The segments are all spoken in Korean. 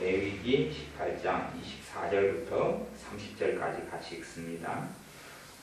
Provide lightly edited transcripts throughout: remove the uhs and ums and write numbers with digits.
레위기 18장 24절부터 30절까지 같이 읽습니다.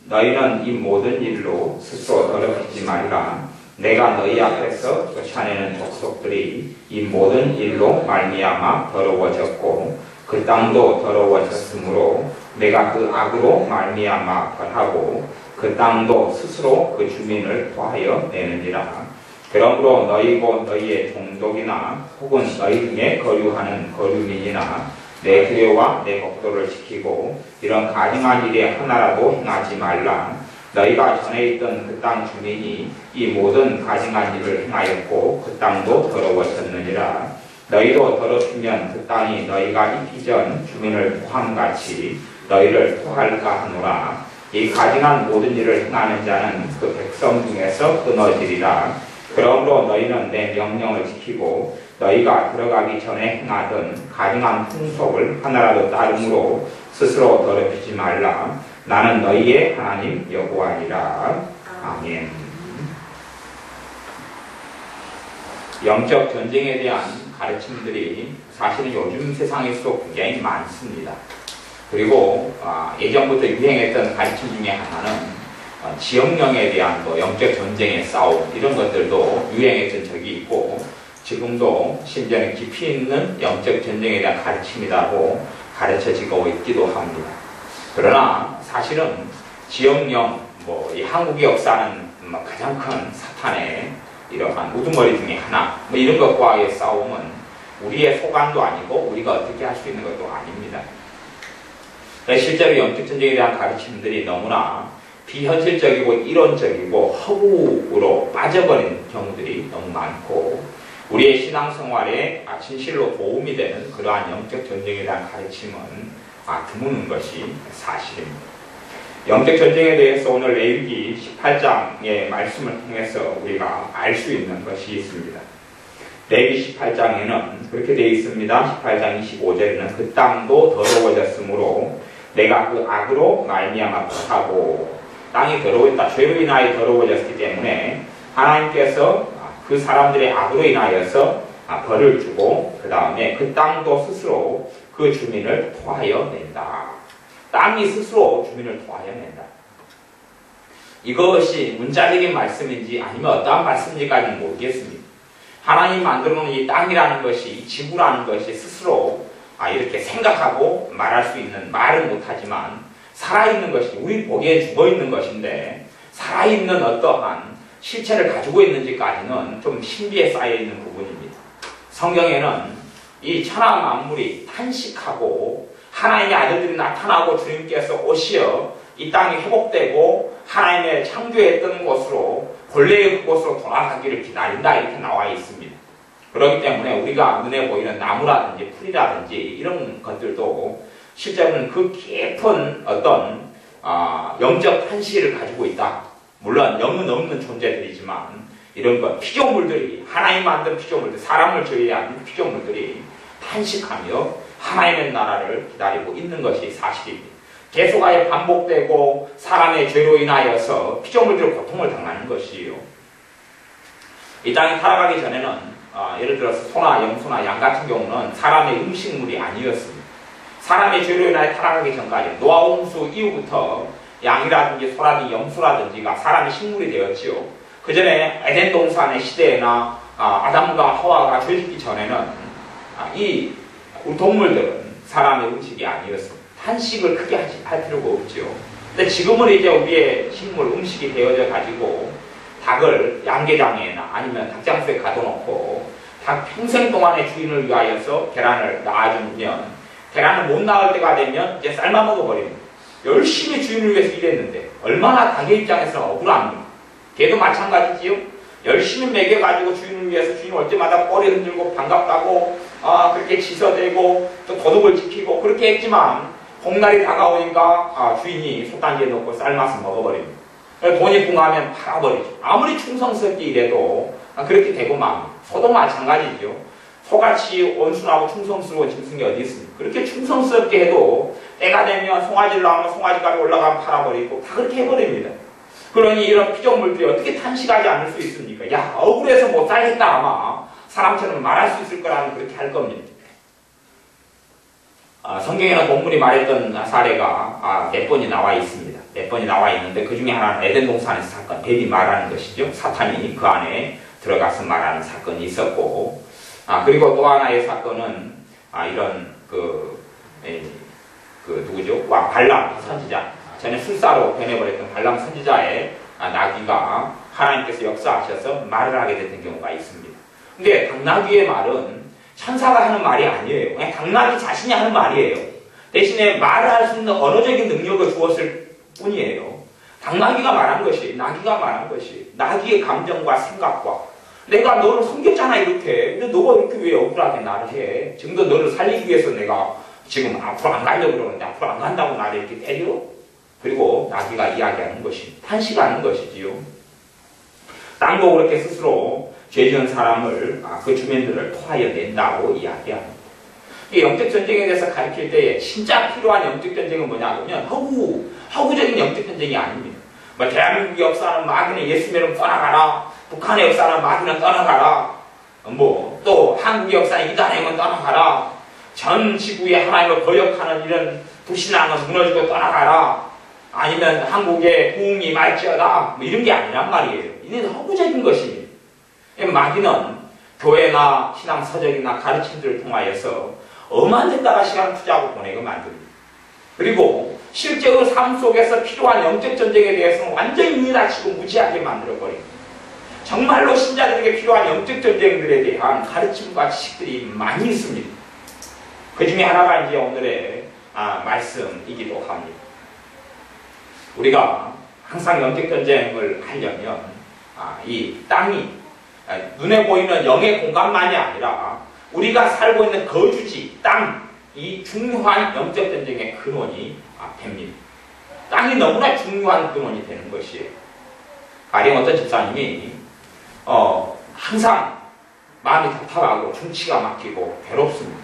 너희는 이 모든 일로 스스로 더럽히지 말라. 내가 너희 앞에서 쫓아내는 족속들이 이 모든 일로 말미암아 더러워졌고 그 땅도 더러워졌으므로 내가 그 악으로 말미암아 벌하고 그 땅도 스스로 그 주민을 토하여 내느니라. 그러므로 너희고 너희의 동족이나 혹은 너희 중에 거류하는 거류민이나 내 규례와 내 법도를 지키고 이런 가증한 일에 하나라도 행하지 말라. 너희가 전에 있던 그 땅 주민이 이 모든 가증한 일을 행하였고 그 땅도 더러워졌느니라. 너희도 더럽히면 그 땅이 너희가 있기 전 주민을 토함같이 너희를 토할까 하노라. 이 가증한 모든 일을 행하는 자는 그 백성 중에서 끊어지리라. 그러므로 너희는 내 명령을 지키고 너희가 들어가기 전에 행하던 가증한 풍속을 하나라도 따름으로 스스로 더럽히지 말라. 나는 너희의 하나님 여호와니라. 아멘. 영적 전쟁에 대한 가르침들이 사실은 요즘 세상에서 굉장히 많습니다. 그리고 예전부터 유행했던 가르침 중에 하나는 지역령에 대한 영적 전쟁의 싸움 이런 것들도 유행했던 적이 있고 지금도 심지어는 깊이 있는 영적 전쟁에 대한 가르침이라고 가르쳐지고 있기도 합니다. 그러나 사실은 지역령, 이 한국의 역사는 가장 큰 사탄의 이러한 우두머리 중에 하나 이런 것과의 싸움은 우리의 소관도 아니고 우리가 어떻게 할 수 있는 것도 아닙니다. 실제로 영적 전쟁에 대한 가르침들이 너무나 비현실적이고 이론적이고 허구로 빠져버린 경우들이 너무 많고 우리의 신앙생활에 진실로 도움이 되는 그러한 영적 전쟁에 대한 가르침은 드무는 것이 사실입니다. 영적 전쟁에 대해서 오늘 레위기 18장의 말씀을 통해서 우리가 알 수 있는 것이 있습니다. 레위기 18장에는 그렇게 되어 있습니다. 18장 25절에는 그 땅도 더러워졌으므로 내가 그 악으로 말미암아 벌하고 땅이 더러워졌다. 죄로 인하여 더러워졌기 때문에 하나님께서 그 사람들의 악으로 인하여서 벌을 주고 그 다음에 그 땅도 스스로 그 주민을 토하여 낸다. 땅이 스스로 주민을 토하여 낸다. 이것이 문자적인 말씀인지 아니면 어떠한 말씀인지까지는 모르겠습니다. 하나님 만들어놓은 이 땅이라는 것이 이 지구라는 것이 스스로 이렇게 생각하고 말할 수 있는 말은 못하지만 살아있는 것이 우리 보기에 죽어있는 것인데 살아있는 어떠한 실체를 가지고 있는지까지는 좀 신비에 쌓여있는 부분입니다. 성경에는 이 천하 만물이 탄식하고 하나님의 아들들이 나타나고 주님께서 오시어 이 땅이 회복되고 하나님의 창조했던 곳으로 본래의 그곳으로 돌아가기를 기다린다 이렇게 나와 있습니다. 그렇기 때문에 우리가 눈에 보이는 나무라든지 풀이라든지 이런 것들도 실제로는 그 깊은 어떤 영적 한시를 가지고 있다. 물론 영은 없는 존재들이지만 이런 것 피조물들이 하나님 만든 피조물들 사람을 제외한 피조물들이 탄식하며 하나님의 나라를 기다리고 있는 것이 사실입니다. 계속하여 반복되고 사람의 죄로 인하여서 피조물들의 고통을 당하는 것이에요. 이 땅에 살아가기 전에는 예를 들어서 소나 염소나 양 같은 경우는 사람의 음식물이 아니었습니다. 사람의 죄로 인하여 타락하기 전까지 노아 홍수 이후부터 양이라든지 소라든지 염소라든지가 사람의 식물이 되었지요. 그 전에 에덴 동산의 시대나 아담과 하와가 죄짓기 전에는 이 동물들은 사람의 음식이 아니었습니다. 탄식을 크게 할 필요가 없지요. 근데 지금은 이제 우리의 식물 음식이 되어져 가지고 닭을 양계장에나 아니면 닭장수에 가둬놓고 닭 평생 동안의 주인을 위하여서 계란을 낳아주면 계란을 못 낳을 때가 되면 이제 삶아 먹어버립니다. 열심히 주인을 위해서 일했는데 얼마나 닭의 입장에서는 억울합니까? 걔도 마찬가지지요. 열심히 먹여가지고 주인을 위해서 주인 올 때마다 꼬리 흔들고 반갑다고 그렇게 짖어대고 또 도둑을 지키고 그렇게 했지만 복날이 다가오니까 주인이 솥단지에 넣고 삶아서 먹어버립니다. 돈이 궁하면 팔아버리죠. 아무리 충성스럽게 일해도 그렇게 되고 맙니다. 소도 마찬가지죠. 소같이 온순하고 충성스러운 짐승이 어디 있습니까? 그렇게 충성스럽게 해도 때가 되면 송아지를 낳으면 송아지까지 올라가면 팔아버리고 다 그렇게 해버립니다. 그러니 이런 피조물들이 어떻게 탄식하지 않을 수 있습니까? 야 억울해서 못 살겠다 아마 사람처럼 말할 수 있을 거라면 그렇게 할 겁니다. 성경에는 본문이 말했던 사례가 몇 번이 나와 있습니다. 몇 번이 나와 있는데 그 중에 하나는 에덴 동산에서 사건, 뱀이 말하는 것이죠. 사탄이 그 안에 들어가서 말하는 사건이 있었고, 그리고 또 하나의 사건은 이런 누구죠? 발람 선지자, 전에 술사로 변해버렸던 발람 선지자의 나귀가 하나님께서 역사하셔서 말을 하게 됐던 경우가 있습니다. 근데 당나귀의 말은 천사가 하는 말이 아니에요. 그냥 당나귀 자신이 하는 말이에요. 대신에 말을 할 수 있는 언어적인 능력을 주었을 뿐이에요. 당나귀가 말한 것이, 나귀가 말한 것이 나귀의 감정과 생각과, 내가 너를 섬겼잖아 이렇게. 근데 너가 이렇게 왜 억울하게 나를 해? 지금도 너를 살리기 위해서 내가 지금 앞으로 안 가려고 그러는데 앞으로 안 간다고 나를 이렇게 때려? 그리고 나귀가 이야기하는 것이, 탄식하는 것이지요. 땅도 그렇게 스스로 죄 지은 사람을, 그 주민들을 토하여 낸다고 이야기합니다. 이 영적 전쟁에 대해서 가르칠 때에 진짜 필요한 영적 전쟁은 뭐냐면 허구적인 영적 전쟁이 아닙니다. 뭐 대한민국 역사는 마귀는 예수 믿으면 떠나가라, 북한의 역사는 마귀는 떠나가라, 또 한국 역사는 이단행은 떠나가라, 전 지구에 하나님을 거역하는 이런 불신앙은 무너지고 떠나가라, 아니면 한국의 부흥이 말지어다, 이런 게 아니란 말이에요. 이는 허구적인 것입니다. 마귀는 교회나 신앙 서적이나 가르침들을 통하여서 엄한 데다가 시간을 투자하고 보내게 만듭니다. 그리고 실제로 삶 속에서 필요한 영적 전쟁에 대해서는 완전히 니다치고 무지하게 만들어버립니다. 정말로 신자들에게 필요한 영적 전쟁들에 대한 가르침과 지식들이 많이 있습니다. 그 중에 하나가 이제 오늘의 말씀이기도 합니다. 우리가 항상 영적 전쟁을 하려면 이 땅이 눈에 보이는 영의 공간만이 아니라 우리가 살고 있는 거주지, 땅이 중요한 영적 전쟁의 근원이 됩니다. 땅이 너무나 중요한 근원이 되는 것이에요. 가령 어떤 집사님이 항상 마음이 답답하고 중치가 막히고 괴롭습니다.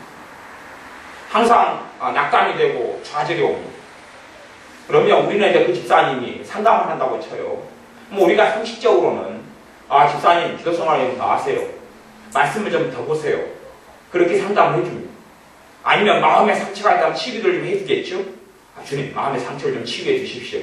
항상 낙담이 되고 좌절이 옵니다. 그러면 우리는 이제 그 집사님이 상담을 한다고 쳐요. 우리가 상식적으로는 집사님 기도 생활에 좀 나와세요. 말씀을 좀 더 보세요. 그렇게 상담을 해줍니다. 아니면 마음에 상처가 있다면 치유를 좀 해주겠죠? 주님, 마음의 상처를 좀 치유해 주십시오.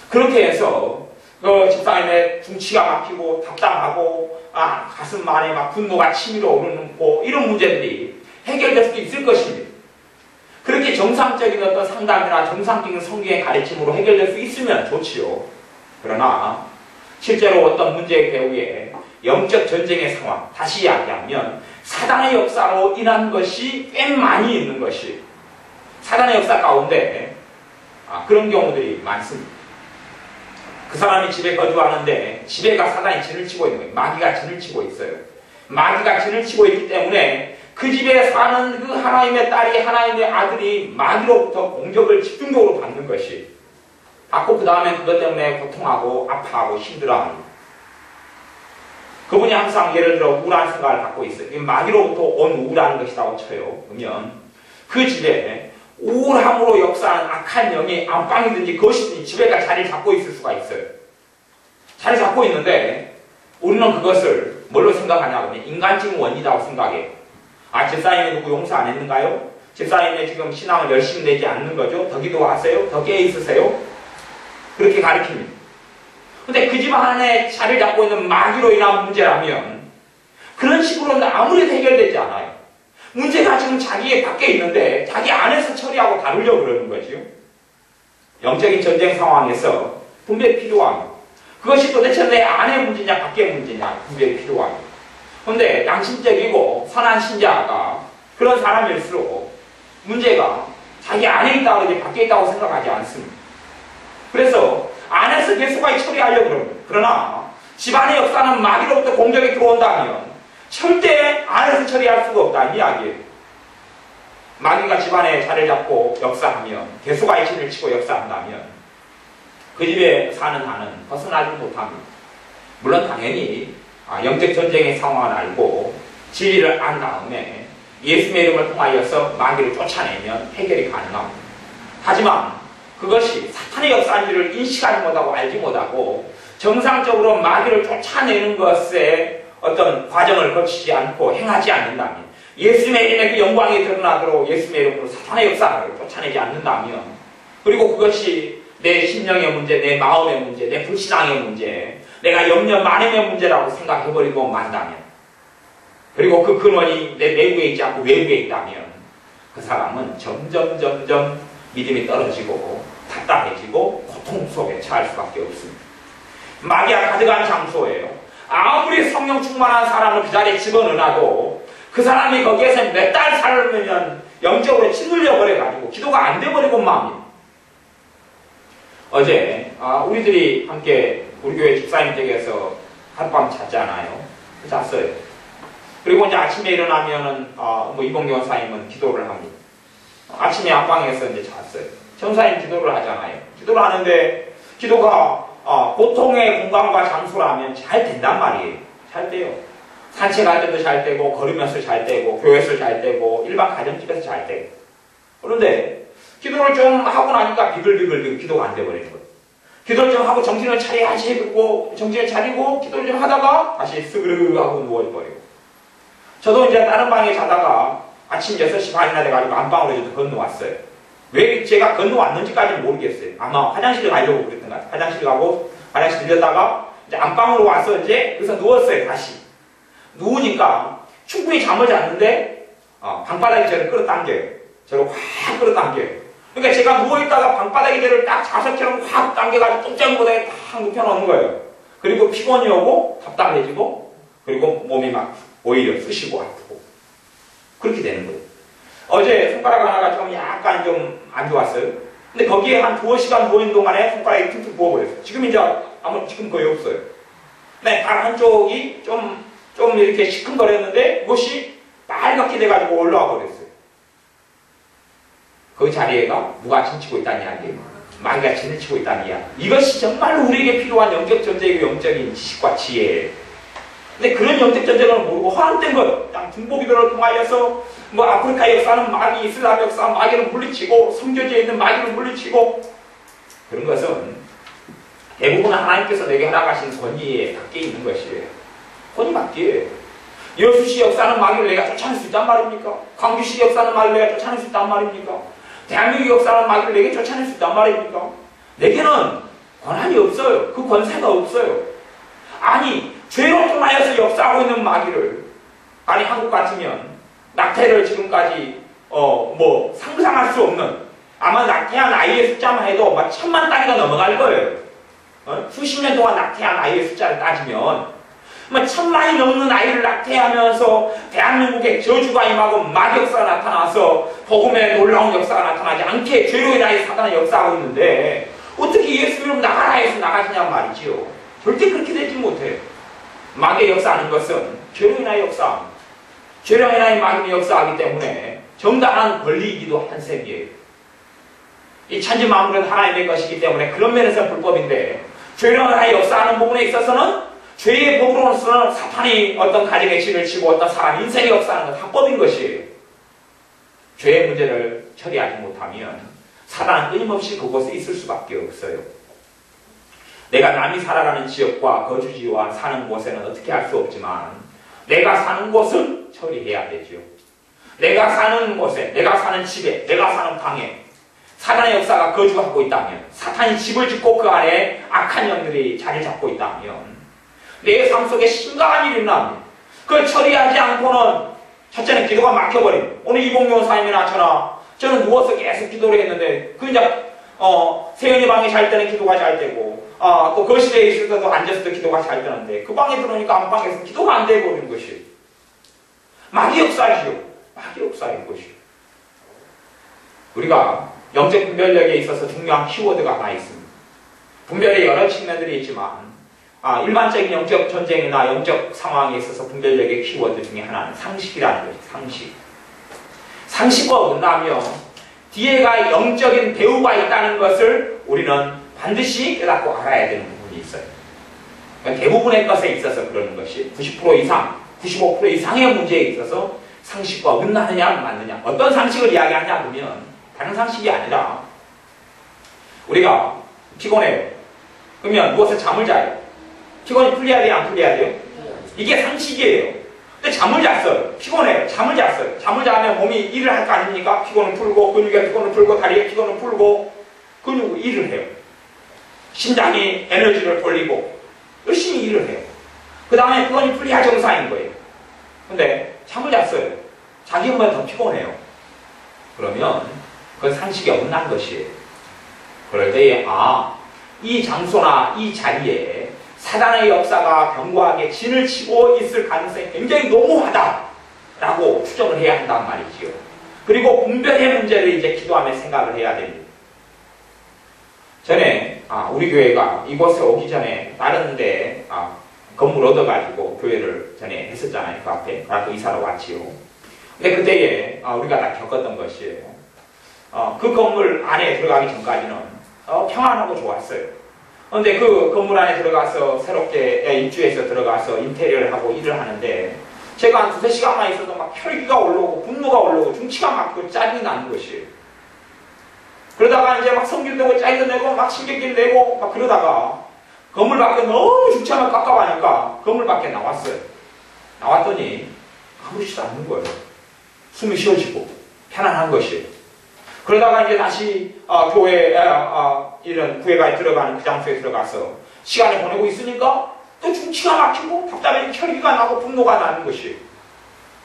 그렇게 해서 그 집사님의 중치가 막히고 답답하고 가슴 안에 막 분노가 치밀어 오르고 이런 문제들이 해결될 수도 있을 것입니다. 그렇게 정상적인 어떤 상담이나 정상적인 성경의 가르침으로 해결될 수 있으면 좋지요. 그러나 실제로 어떤 문제의 배후에 영적 전쟁의 상황, 다시 이야기하면 사단의 역사로 인한 것이 꽤 많이 있는 것이, 사단의 역사 가운데 그런 경우들이 많습니다. 그 사람이 집에 거주하는데 집에가 사단이 진을 치고 있는 거예요. 마귀가 진을 치고 있어요. 마귀가 진을 치고 있기 때문에 그 집에 사는 그 하나님의 딸이, 하나님의 아들이 마귀로부터 공격을 집중적으로 받는 것이, 받고 그 다음에 그것 때문에 고통하고 아파하고 힘들어합니다. 그분이 항상 예를 들어 우울한 생각을 갖고 있어요. 마귀로부터 온 우울한 것이라고 쳐요. 그러면 그 집에 우울함으로 역사하는 악한 영이 안방이든지 거실이든지 집에가 자리를 잡고 있을 수가 있어요. 자리 잡고 있는데 우리는 그것을 뭘로 생각하냐면 인간적인 원인이라고 생각해요. 집사님이 누구 용서 안 했는가요? 집사님이 지금 신앙을 열심히 내지 않는 거죠? 더 기도하세요? 더 깨어 있으세요? 그렇게 가르칩니다. 근데 그 집 안에 자리를 잡고 있는 마귀로 인한 문제라면 그런 식으로는 아무리 해결되지 않아요. 문제가 지금 자기 밖에 있는데 자기 안에서 처리하고 다루려고 그러는 거죠. 영적인 전쟁 상황에서 분별이 필요합니다. 그것이 도대체 내 안의 문제냐 밖의 문제냐 분별이 필요합니다. 그런데 양심적이고 선한 신자가 그런 사람일수록 문제가 자기 안에 있다고 이제 밖에 있다고 생각하지 않습니다. 그래서 안에서 계속까지 처리하려고 그럽니다. 그러나 집안의 역사는 마귀로부터 공격이 들어온다면 절대 안에서 처리할 수가 없다는 이야기예요. 마귀가 집안에 자리를 잡고 역사하면, 개수가 이치를 치고 역사한다면 그 집에 사는 한은 벗어나지 못합니다. 물론 당연히 영적 전쟁의 상황을 알고 진리를 안 다음에 예수의 이름을 통하여서 마귀를 쫓아내면 해결이 가능합니다. 하지만 그것이 사탄의 역사인지를 인식하지 못하고 알지 못하고 정상적으로 마귀를 쫓아내는 것에 어떤 과정을 거치지 않고 행하지 않는다면, 예수님의 이름의 그 영광이 드러나도록 예수님의 이름으로 사탄의 역사를 쫓아내지 않는다면, 그리고 그것이 내 심령의 문제, 내 마음의 문제, 내 불신앙의 문제, 내가 염려 많음의 문제라고 생각해버리고 만다면, 그리고 그 근원이 내 내부에 있지 않고 외부에 있다면 그 사람은 점점 믿음이 떨어지고 답답해지고 고통 속에 처할 수밖에 없습니다. 마귀가 가져간 장소예요. 아무리 성령 충만한 사람을 그 자리에 집어넣어놔도 그 사람이 거기에서 몇 달 살면 영적으로 짓눌려 버려가지고 기도가 안 돼버리고 맙니다. 어제 우리들이 함께 우리 교회 집사님 댁에서 하룻밤 잤잖아요. 잤어요. 그리고 이제 아침에 일어나면은 이봉경 원사님은 기도를 합니다. 아침에 안방에서 이제 잤어요. 전사님 기도를 하잖아요. 기도를 하는데 기도가 보통의 공간과 장소라면 잘 된단 말이에요. 잘 돼요. 산책할 때도 잘 되고, 걸으면서 잘 되고, 교회에서 잘 되고, 일반 가정집에서 잘 되고. 그런데 기도를 좀 하고 나니까 비글비글 기도가 안 돼버리는 거예요. 기도를 좀 하고 정신을 차려야지, 그리고 정신을 차리고 기도를 좀 하다가 다시 스그르 하고 누워버리고. 저도 이제 다른 방에 자다가 아침 6시 반이나 돼가지고 안방으로 이제 건너왔어요. 왜 제가 건너왔는지까지는 모르겠어요. 아마 화장실에 가려고 그랬던 것 같아요. 화장실 가고, 화장실 들렸다가 이제 안방으로 와서 이제 그래서 누웠어요, 다시. 누우니까 충분히 잠을 잤는데, 방바닥이 저를 끌어당겨요. 저를 확 끌어당겨요. 그러니까 제가 누워있다가 방바닥이 저를 딱 자석처럼 확 당겨가지고 똥장보다에 딱 눕혀놓는 거예요. 그리고 피곤이 오고, 답답해지고, 그리고 몸이 막 오히려 쑤시고 아프고. 그렇게 되는 거예요. 어제 손가락 하나가 좀 약간 좀 안 좋았어요. 근데 거기에 한 2시간 누워있는 동안에 손가락이 퉁퉁 부어버렸어요. 지금 이제 지금 거의 없어요. 네, 발 한쪽이 좀 이렇게 시큰거렸는데 그것이 빨갛게 돼가지고 올라와 버렸어요. 그 자리에가 누가 침치고 있다는 이야기예요. 마귀가 지내치고 있다는 이야기. 이것이 정말 우리에게 필요한 영적 전쟁이고 영적인 지식과 지혜예요. 근데 그런 영적 전쟁을 모르고 허황된 것, 그냥 중보기도를 통하여서 아프리카 역사는 마귀, 이슬람 역사 마귀를 물리치고, 성교지에 있는 마귀를 물리치고, 그런 것은 대부분 하나님께서 내게 허락하신 권위에 밖에 있는 것이에요. 권위 밖에. 여수시 역사는 마귀를 내가 쫓아낼 수 있단 말입니까? 광주시 역사는 마귀를 내가 쫓아낼 수 있단 말입니까? 대한민국 역사는 마귀를 내게 쫓아낼 수 있단 말입니까? 내게는 권한이 없어요. 그 권세가 없어요. 아니, 죄로 통하여서 역사하고 있는 마귀를, 아니 한국 같으면 낙태를 지금까지 상상할 수 없는, 아마 낙태한 아이의 숫자만 해도 1000만 단위가 넘어갈 거예요. 수십 년 동안 낙태한 아이의 숫자를 따지면 1000만이 넘는 아이를 낙태하면서 대한민국에 저주가 임하고 마귀 역사가 나타나서 복음의 놀라운 역사가 나타나지 않게 죄로 인하여 사단의 역사하고 있는데 어떻게 예수 이름 나가라 해서 나가시냔 말이지요. 절대 그렇게 되지 못해요. 마귀의 역사하는 것은 죄로 인하여 역사합니다. 죄로 인하여 마귀의 역사하기 때문에 정당한 권리이기도 한 셈이에요. 이 천지만물은 하나님의 것이기 때문에 그런 면에서 불법인데, 죄로 인하여 역사하는 부분에 있어서는 죄의 법으로서는 사탄이 어떤 가정의 진을 치고 어떤 사람 인생의 역사하는 건 합법인 것이에요. 죄의 문제를 처리하지 못하면 사단은 끊임없이 그곳에 있을 수밖에 없어요. 내가 남이 살아가는 지역과 거주지와 사는 곳에는 어떻게 할 수 없지만 내가 사는 곳은 처리해야 되죠. 내가 사는 곳에, 내가 사는 집에, 내가 사는 방에 사단의 역사가 거주하고 있다면, 사탄이 집을 짓고 그 안에 악한 영들이 자리 잡고 있다면 내 삶 속에 심각한 일이 일어납니다. 그걸 처리하지 않고는 첫째는 기도가 막혀버립니다. 오늘 이봉용 원사님이나 저는 누워서 계속 기도를 했는데 세연이 방에 잘 때는 기도가 잘 되고 또 거실에 있을 때도 앉았을 때 기도가 잘 되는데 그 방에 들어오니까 안방에서 기도가 안 되버리는 것이에요. 마귀 역사이시오. 마귀 역사인 것이요. 우리가 영적 분별력에 있어서 중요한 키워드가 하나 있습니다. 분별의 여러 측면들이 있지만 일반적인 영적 전쟁이나 영적 상황에 있어서 분별력의 키워드 중에 하나는 상식이라는 것이죠. 상식. 상식과 어긋나며 뒤에가 영적인 배후가 있다는 것을 우리는 반드시 깨닫고 알아야 되는 부분이 있어요. 그러니까 대부분의 것에 있어서 그러는 것이 90% 이상, 95% 이상의 문제에 있어서 상식과 어긋나느냐 맞느냐. 어떤 상식을 이야기하냐 보면 다른 상식이 아니라 우리가 피곤해요. 그러면 누워서 잠을 자요. 피곤이 풀려야 돼요? 안 풀려야 돼요? 이게 상식이에요. 근데 잠을 잤어요. 피곤해요. 잠을 잤어요. 잠을 자면 몸이 일을 할 거 아닙니까? 피곤을 풀고, 근육에 피곤을 풀고, 다리에 피곤을 풀고, 근육으로 일을 해요. 심장이 에너지를 돌리고, 열심히 일을 해요. 그 다음에 피곤이 풀려야 정상인 거예요. 근데 잠을 잤어요. 자기 엄마는 더 피곤해요. 그러면 그건 상식이 어긋난 것이에요. 그럴 때에 이 장소나 이 자리에 사단의 역사가 견고하게 진을 치고 있을 가능성이 굉장히 농후하다라고 추정을 해야 한단 말이지요. 그리고 분별의 문제를 이제 기도하며 생각을 해야 됩니다. 전에 우리 교회가 이곳에 오기 전에 다른 데 건물 얻어가지고 교회를 전에 했었잖아요. 그 앞에. 그래서 이사로 왔지요. 근데 그때에 우리가 다 겪었던 것이에요. 그 건물 안에 들어가기 전까지는 평안하고 좋았어요. 그런데 그 건물 안에 들어가서 새롭게 입주해서 들어가서 인테리어를 하고 일을 하는데 제가 한 2~3시간만 있어도 막 혈기가 올라오고 분노가 올라오고 중치가 막 짜증이 나는 것이에요. 그러다가 이제 막 성질 내고 짜증 내고 막 신경질 내고 막 그러다가 건물 밖에 너무 중치하면 깝깝하니까 건물 밖에 나왔어요. 나왔더니 아무렇지도 않는 거예요. 숨이 쉬어지고 편안한 것이에요. 그러다가 이제 다시 교회 이런 구회가에 들어가는 그 장소에 들어가서 시간을 보내고 있으니까 또 중치가 막히고 답답해 혈기가 나고 분노가 나는 것이에요.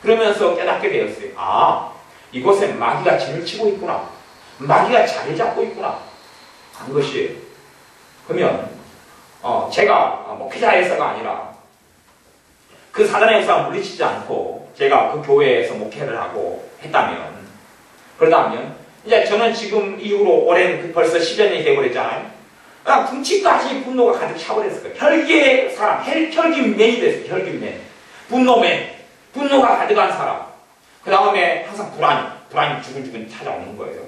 그러면서 깨닫게 되었어요. 이곳에 마귀가 진을 치고 있구나. 마귀가 자리 잡고 있구나. 한 것이에요. 그러면 제가 목회자에서가 아니라 그 사단의 역사가 물리치지 않고 제가 그 교회에서 목회를 하고 그러다면 이제 저는 지금 이후로 올해는 벌써 10여 년이 되어버렸잖아요. 그냥 궁치까지 분노가 가득 차버렸을 거예요. 혈기의 사람, 혈기맨이 됐어요. 혈기맨. 분노맨. 분노가 가득한 사람. 그 다음에 항상 불안이 주근주근 찾아오는 거예요.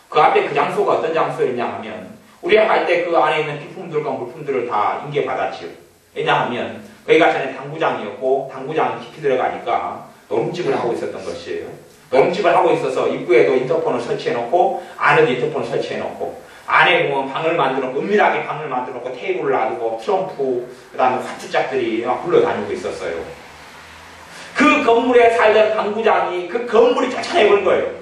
그 앞에 그 장소가 어떤 장소였냐 하면 우리가 갈 때 그 안에 있는 비품들과 물품들을 다 인계받았지요. 왜냐하면 거기가 전에 당구장이었고 당구장이 깊이 들어가니까 노름집을 하고 있었던 것이에요. 노름집을 하고 있어서 입구에도 인터폰을 설치해놓고 안에도 인터폰을 설치해놓고 안에 보면 방을 만들어놓고 은밀하게 방을 만들어놓고 테이블을 놔두고 트럼프 그 다음에 화투짝들이 막 굴러다니고 있었어요. 그 건물에 살던 당구장이 그 건물이 쫓아내버린 거예요.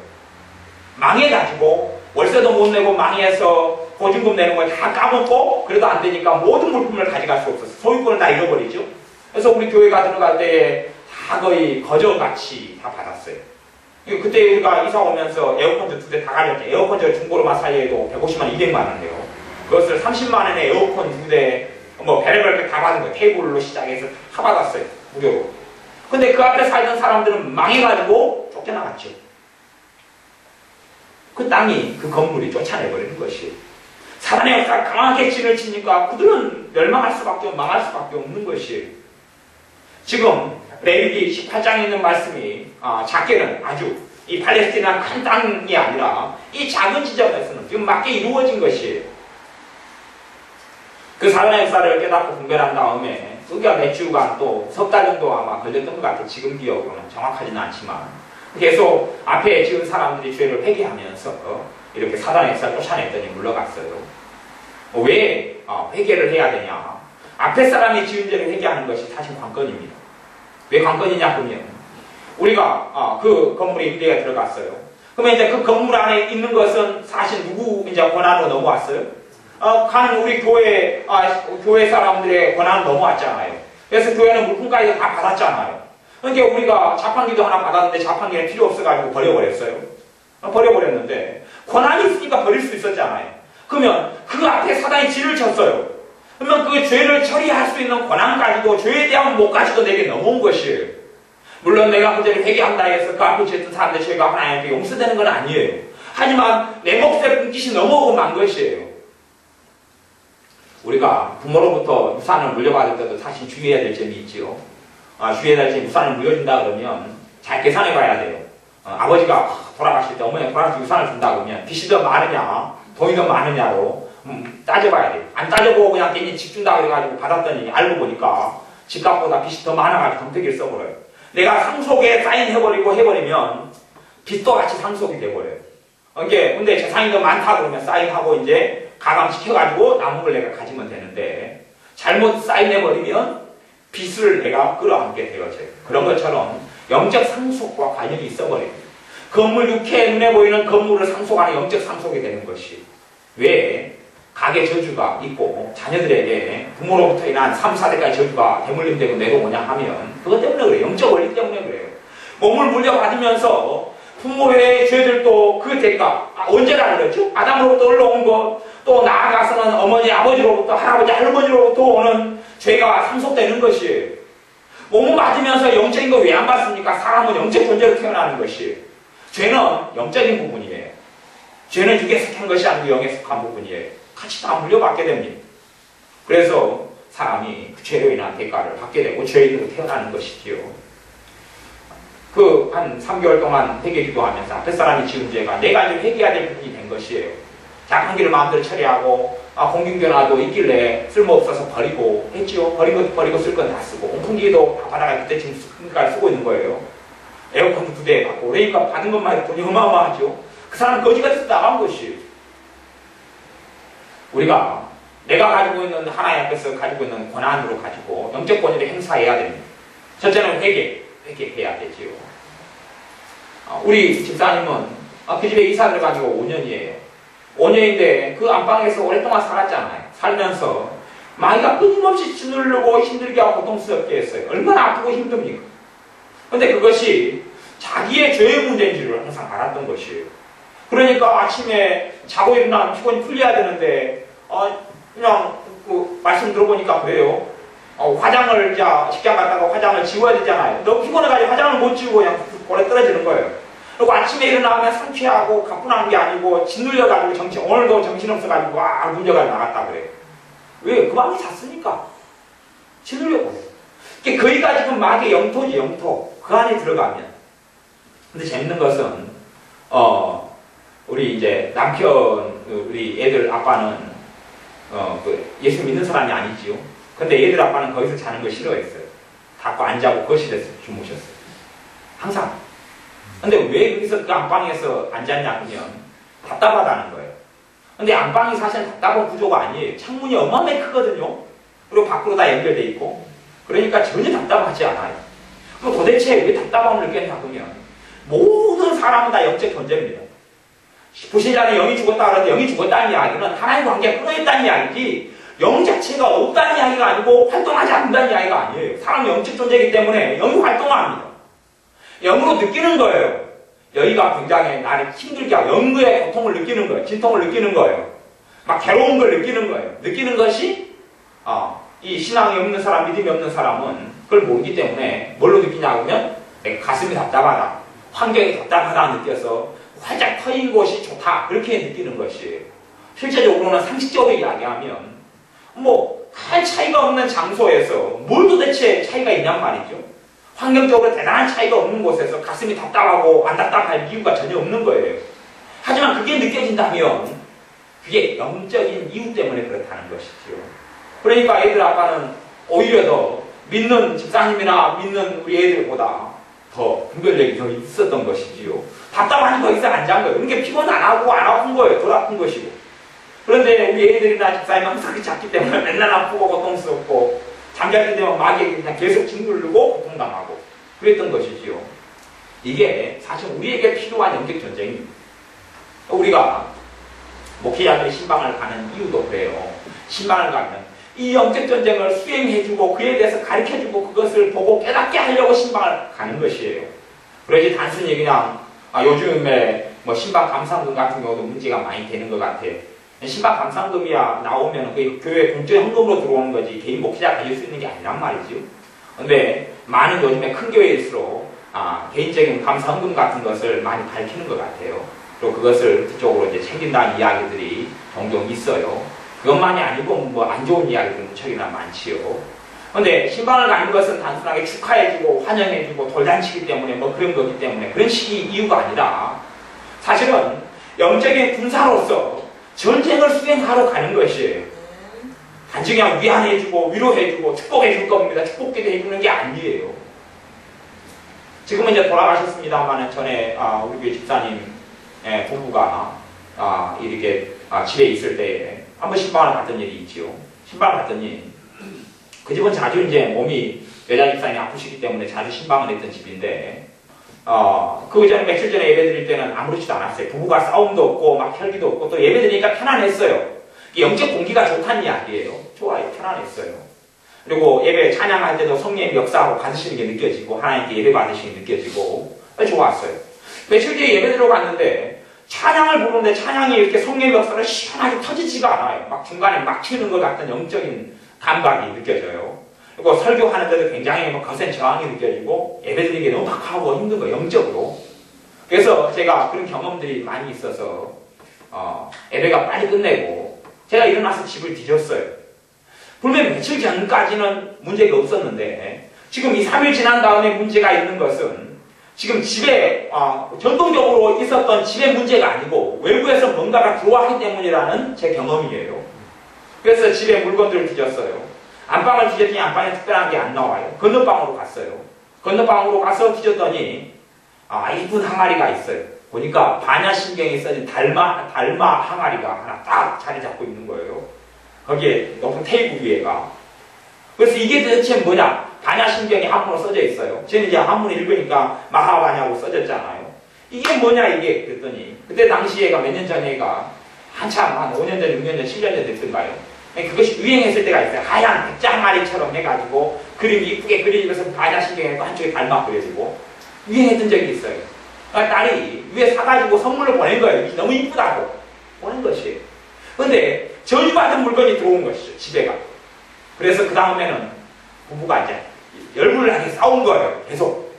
망해가지고 월세도 못 내고 망해서 보증금 내는 걸 다 까먹고 그래도 안 되니까 모든 물품을 가져갈 수 없었어요. 소유권을 다 잃어버리죠. 그래서 우리 교회가 들어갈 때 다 거의 거저같이 다 받았어요. 그때 우리가 이사 오면서 에어컨도 2대 다 가렸죠. 에어컨 저 중고로만 사이에도 150만 200만 원이에요. 그것을 30만 원에 에어컨 2대 별의별 다 받은 거예요. 테이블로 시작해서 다 받았어요. 무료로. 근데 그 앞에 살던 사람들은 망해가지고 쫓겨나갔죠. 그 땅이 그 건물이 쫓아내버리는 것이에요. 사단의 역사가 강하게 진을 치니까 그들은 멸망할 수밖에 망할 수밖에 없는 것이에요. 지금 레위기 18장에 있는 말씀이 작게는 아주 이 팔레스티나 큰 땅이 아니라 이 작은 지점에서는 지금 맞게 이루어진 것이에요. 그 사단의 역사를 깨닫고 분별한 다음에 우리가 몇 주간 또 석 달 정도 아마 걸렸던 것 같아요. 지금 기억으로는 정확하지는 않지만 계속 앞에 지은 사람들이 죄를 회개하면서 이렇게 사단의 역사를 쫓아냈더니 물러갔어요. 왜 회개를 해야 되냐? 앞에 사람이 지은 죄를 회개하는 것이 사실 관건입니다. 왜 관건이냐 하면 우리가 그 건물에 임대가 들어갔어요. 그러면 이제 그 건물 안에 있는 것은 사실 누구 이제 권한으로 넘어왔어요? 가는 우리 교회 사람들의 권한은 넘어왔잖아요. 그래서 교회는 물품까지 다 받았잖아요. 그러니까 우리가 자판기도 하나 받았는데 자판기는 필요 없어가지고 버려버렸어요. 버려버렸는데 권한이 있으니까 버릴 수 있었잖아요. 그러면 그 앞에 사단이 진을 쳤어요. 그러면 그 죄를 처리할 수 있는 권한 가지고 죄에 대한 못 가지고 내게 넘어온 것이에요. 물론 내가 그 죄를 회개한다 해서 그 앞에 죄했던 사람들 죄가 하나님께 용서되는 건 아니에요. 하지만 내 몫의 분깃이 넘어오고 만 것이에요. 우리가 부모로부터 유산을 물려받을 때도 사실 주의해야 될 점이 있지요. 주의해야 될 점이 유산을 물려준다 그러면 잘 계산해 봐야 돼요. 아버지가 돌아가실 때 어머니가 돌아가서 유산을 준다 그러면 빚이 더 많으냐 돈이 더 많으냐로 따져봐야 돼요. 안 따져보고 그냥 괜히 집 준다 그래가지고 받았더니 알고 보니까 집값보다 빚이 더 많아가지고 덤태기를 써버려요. 내가 상속에 사인해버리고 해버리면 빚도 같이 상속이 돼버려요. 근데 재산이 더 많다 그러면 사인하고 이제 가감시켜가지고 남은 걸 내가 가지면 되는데 잘못 사인해버리면 빚을 내가 끌어안게 되어져요. 그런 것처럼 영적 상속과 관련이 있어버려요. 건물 6회 눈에 보이는 건물을 상속하는 영적 상속이 되는 것이 왜 가계 저주가 있고 자녀들에게 부모로부터 인한 3, 4대까지 저주가 대물림되고 내려오냐 하면 그것 때문에 그래요. 영적 원리 때문에 그래요. 몸을 물려받으면서 부모의 죄들도 그 대가 언제라 그랬죠? 아담으로부터 올라온 것, 또 나아가서는 어머니 아버지로부터 할아버지 할머니로부터 오는 죄가 상속되는 것이에요. 몸을 맞으면서 영적인 거 왜 안 받습니까? 사람은 영적 존재로 태어나는 것이에요. 죄는 영적인 부분이에요. 죄는 육에 속한 것이 아니고 영에 속한 부분이에요. 같이 다 물려받게 됩니다. 그래서 사람이 그 죄로 인한 대가를 받게 되고 죄인으로 태어나는 것이지요. 그 한 3개월 동안 회개 기도하면서 앞에 사람이 지은 죄가 내가 이제 회개해야 될 부분이 된 것이에요. 자기 길을 마음대로 처리하고 공중변화도 있길래 쓸모없어서 버리고 했지요. 버리고 쓸 건 다 쓰고 온풍기도 다 받아가 그때 지금까지 쓰고 있는 거예요. 에어컨도 2대 받고 그러니까 받은 것만 해도 돈이 어마어마하죠. 그 사람 거지같이 나간 것이에요. 우리가 내가 가지고 있는 하나님 앞에서 가지고 있는 권한으로 가지고 영적 권위를 행사해야 됩니다. 첫째는 회개해야 되지요. 우리 집사님은 그 집에 이사 들어가지고 5년이에요. 5년인데 그 안방에서 오랫동안 살았잖아요. 살면서 마귀가 끊임없이 짓누르고 힘들게 하고 고통스럽게 했어요. 얼마나 아프고 힘듭니까? 근데 그것이 자기의 죄의 문제인 줄을 항상 알았던 것이에요. 그러니까 아침에 자고 일어나면 피곤이 풀려야 되는데 그냥 그 말씀 들어보니까 그래요. 화장을 직장 갔다가 화장을 지워야 되잖아요. 너무 피곤해가지고 화장을 못 지우고 그냥 골에 떨어지는 거예요. 그리고 아침에 일어나면 상쾌하고 가뿐한 게 아니고 짓눌려가지고 오늘도 정신없어가지고 문제가 나갔다 그래요. 왜? 그 밤에 잤으니까. 짓눌려버려요. 거기가 지금 마귀의 영토지, 영토. 그 안에 들어가면. 근데 재밌는 것은 우리 이제 남편, 우리 애들 아빠는 예수 믿는 사람이 아니지요. 근데 애들 아빠는 거기서 자는 걸 싫어했어요. 닫고 안 자고 거실에서 주무셨어요. 항상. 근데 왜 거기서 그 안방에서 안 잤냐 하면 답답하다는 거예요. 근데 안방이 사실 답답한 구조가 아니에요. 창문이 어마어마하게 크거든요. 그리고 밖으로 다 연결되어 있고. 그러니까 전혀 답답하지 않아요. 그럼 도대체 왜 답답함을 느꼈냐 하면 모든 사람은 다 영적 존재입니다. 불신자는 영이 죽었다 그러는데 영이 죽었다는 이야기는 하나님과 관계가 끊어졌다는 이야기지 영 자체가 없다는 이야기가 아니고 활동하지 않는다는 이야기가 아니에요. 사람은 영적 존재이기 때문에 영이 활동합니다. 영으로 느끼는 거예요. 여기가 굉장히 나를 힘들게 하고 영의 고통을 느끼는 거예요. 진통을 느끼는 거예요. 막 괴로운 걸 느끼는 거예요. 느끼는 것이 이 신앙이 없는 사람, 믿음이 없는 사람은 그걸 모르기 때문에 뭘로 느끼냐 하면 내가 가슴이 답답하다. 환경이 답답하다 느껴서 활짝 터인 곳이 좋다. 그렇게 느끼는 것이에요. 실제적으로는 상식적으로 이야기하면 할 차이가 없는 장소에서 뭘 도대체 차이가 있냔 말이죠. 환경적으로 대단한 차이가 없는 곳에서 가슴이 답답하고 안 답답할 이유가 전혀 없는 거예요. 하지만 그게 느껴진다면 그게 영적인 이유 때문에 그렇다는 것이죠. 그러니까 애들 아빠는 오히려 더 믿는 집사님이나 믿는 우리 애들보다 더 분별력이 더 있었던 것이지요. 답답하니 거기서 안 잔 거예요. 그러니까 피곤 안 하고 안 아픈 거예요. 덜 아픈 것이고. 그런데 우리 애들이나 집사님은 항상 그렇게 작기 때문에 맨날 아프고 고통스럽고 잠잘 때 되면 마귀에게 그냥 계속 짓누르고 고통당하고 그랬던 것이지요. 이게 사실 우리에게 필요한 영적 전쟁입니다. 우리가 목회자들이 신방을 가는 이유도 그래요. 신방을 가면 이 영적 전쟁을 수행해주고 그에 대해서 가르쳐주고 그것을 보고 깨닫게 하려고 신방을 가는 것이에요. 그러지 단순히 그냥 요즘에 신방 감상금 같은 경우도 문제가 많이 되는 것 같아요. 신방 감상금이야 나오면 그 교회 공적 현금으로 들어오는 거지 개인 목회자 가질 수 있는 게 아니란 말이죠. 근데 많은 요즘에 큰 교회일수록 개인적인 감상금 같은 것을 많이 밝히는 것 같아요. 그리고 그것을 그쪽으로 이제 챙긴다는 이야기들이 종종 있어요. 그것만이 아니고 안 좋은 이야기들은 무척이나 많지요. 근데 신방을 가는 것은 단순하게 축하해주고 환영해주고 돌잔치기 때문에 그런 거기 때문에 그런 식의 이유가 아니라 사실은 영적인 군사로서 전쟁을 수행하러 가는 것이에요. 단지 그냥 위안해주고 위로해주고 축복해줄 겁니다. 축복기도 해주는 게 아니에요. 지금은 이제 돌아가셨습니다만 전에 우리 교회 집사님 부부가 이렇게 집에 있을 때에 한번 신방을 갔던 일이 있지요. 신방을 갔더니 그 집은 자주 이제 몸이 여자 집사님이 아프시기 때문에 자주 신방을 했던 집인데, 그 전에 며칠 전에 예배 드릴 때는 아무렇지도 않았어요. 부부가 싸움도 없고 막 혈기도 없고 또 예배 드리니까 편안했어요. 영적 공기가 좋다는 이야기예요. 좋아요. 편안했어요. 그리고 예배 찬양할 때도 성령의 역사하고 받으시는 게 느껴지고 하나님께 예배 받으시는 게 느껴지고 좋았어요. 며칠 뒤에 예배 들어갔는데 찬양을 부르는데 찬양이 이렇게 성령의 역사를 시원하게 터지지가 않아요. 막 중간에 막 튀는 것 같은 영적인 감각이 느껴져요. 그리고 설교하는데도 굉장히 거센 저항이 느껴지고 예배 드리는 게 너무 박하고 힘든 거예요. 영적으로. 그래서 제가 그런 경험들이 많이 있어서 예배가 빨리 끝내고 제가 일어나서 집을 뒤졌어요. 분명히 며칠 전까지는 문제가 없었는데 지금 2, 3일 지난 다음에 문제가 있는 것은 지금 집에 전통적으로 있었던 집에 문제가 아니고 외부에서 뭔가가 들어왔기 때문이라는 제 경험이에요. 그래서 집에 물건들을 뒤졌어요. 안방을 뒤졌더니 안방에 특별한 게 안 나와요. 건너방으로 갔어요. 건너방으로 가서 뒤졌더니 이쁜 항아리가 있어요. 보니까 반야신경이 써진 달마 항아리가 하나 딱 자리 잡고 있는 거예요. 거기에 높은 테이블 위에가. 그래서 이게 도대체 뭐냐? 반야신경이 한문으로 써져 있어요. 저는 이제 한문 읽으니까 마하바냐고 써졌잖아요. 이게 뭐냐 이게 그랬더니 그때 당시에가 몇 년 전에가 한참 한 5년 전, 6년 전, 7년 전 됐던가요? 그것이 유행했을 때가 있어요. 하얀 백장마리처럼 해가지고 그림이 이쁘게 그려지면서 반야신경에 한쪽에 닮아 그려지고 유행했던 적이 있어요. 딸이 위에 사가지고 선물을 보낸 거예요. 너무 이쁘다고 보낸 것이에요. 그런데 저주받은 물건이 들어온 것이죠. 집에가. 그래서 그 다음에는 부부가 이제 열불을 하게 싸운 거예요. 계속.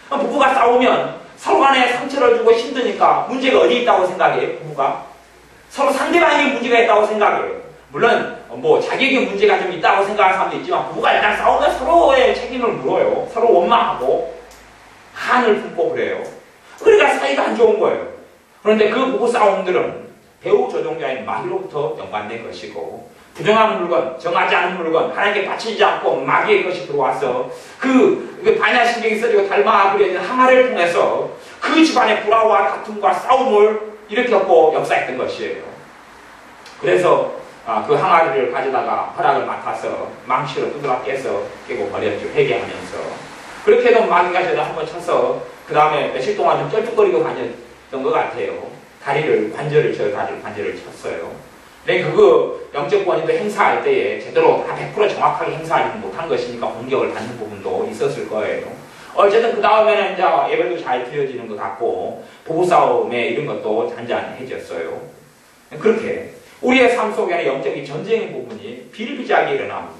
부부가 싸우면 서로 간에 상처를 주고 힘드니까 문제가 어디 있다고 생각해요? 부부가. 서로 상대방이 문제가 있다고 생각해요. 물론 자기에게 문제가 좀 있다고 생각하는 사람도 있지만 부부가 일단 싸우면 서로의 책임을 물어요. 서로 원망하고 한을 품고 그래요. 그러니까 사이가 안 좋은 거예요. 그런데 그 부부 싸움들은 배우 조종자의 마귀로부터 연관된 것이고 부정한 물건, 정하지 않은 물건, 하나님께 바치지 않고 마귀의 것이 들어와서 그 반야신경이 써지고 닮아 그려진 항아리를 통해서 그 집안의 불화와 다툼과 싸움을 일으켰고 역사했던 것이에요. 그래서 그 항아리를 가져다가 허락을 맡아서 망치로 두드러 깨서 깨고 버렸죠. 회개하면서. 그렇게 해도 마귀가 저를 한번 쳐서 그 다음에 며칠 동안 좀 쩔뚝거리고 다녔던 것 같아요. 저 다리를 관절을 쳤어요. 근데 그거 영적 권위도 행사할 때에 제대로 다 100% 정확하게 행사하지 못한 것이니까 공격을 받는 부분도 있었을 거예요. 어쨌든 그 다음에는 이제 예배도 잘 드려지는 것 같고 부부싸움에 이런 것도 잔잔해졌어요. 그렇게 우리의 삶 속에는 영적인 전쟁의 부분이 비일비재하게 일어납니다.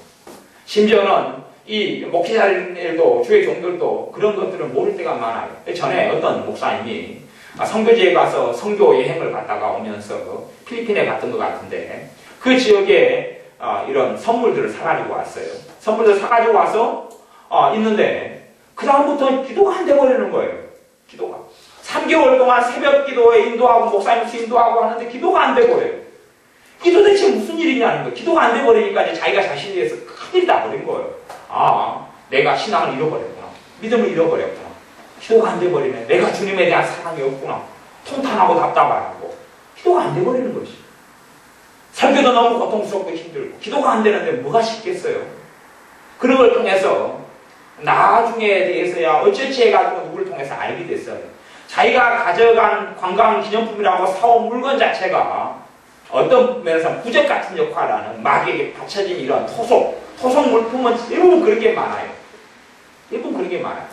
심지어는 이 목회자들도 주의 종들도 그런 것들을 모를 때가 많아요. 전에 어떤 목사님이 선교지에 가서 선교 여행을 갔다가 오면서 필리핀에 갔던 것 같은데 그 지역에 이런 선물들을 사가지고 왔어요. 선물들을 사가지고 와서 있는데 그 다음부터 기도가 안 돼버리는 거예요. 기도가 3개월 동안 새벽 기도에 인도하고 목사님 인도하고 하는데 기도가 안 돼버려요. 이게 도대체 무슨 일이냐는 거예요. 기도가 안 돼버리니까 이제 자기가 자신에 대해서 큰일이 나버린 거예요. 내가 신앙을 잃어버렸구나. 믿음을 잃어버렸구나. 기도가 안 돼버리면 내가 주님에 대한 사랑이 없구나. 통탄하고 답답하고 기도가 안 돼버리는 것이. 설교도 너무 고통스럽고 힘들고 기도가 안 되는데 뭐가 쉽겠어요. 그런 걸 통해서 나중에 대해서야 어쩌지 해가지고 누구를 통해서 알게 됐어요. 자기가 가져간 관광 기념품이라고 사온 물건 자체가 어떤 면에서 부적 같은 역할을 하는 마귀에게 바쳐진 이런 토속 물품은 대부분 그런 게 많아요. 대부분 그런 게 많아요.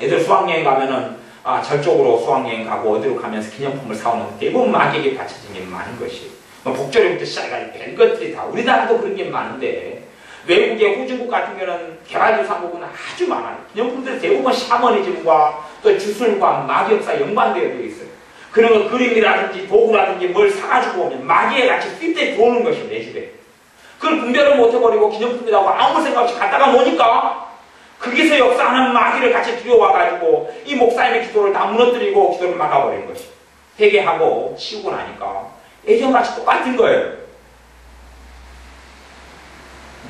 애들 수학여행 가면은 절쪽으로 수학여행 가고 어디로 가면서 기념품을 사오는 대부분 마귀에게 바쳐진 게 많은 것이. 복조리부터 시작해가지고 별것들이 다 우리나라도 그런 게 많은데 외국의 후진국 같은 경우는 개발도상국은 아주 많아요. 기념품들이 대부분 샤머니즘과 또 주술과 마귀 역사 연관되어 있어요. 그런 거 그림이라든지 도구라든지 뭘 사가지고 오면 마귀에 같이 삐때 들어오는 것이에요. 내 집에. 그걸 분별을 못해버리고 기념품이라고 아무 생각 없이 갖다가 놓으니까 거기서 역사하는 마귀를 같이 들여와가지고 이 목사님의 기도를 다 무너뜨리고 기도를 막아버린 것이. 회개하고 치우고 나니까 예전같이 똑같은 거예요.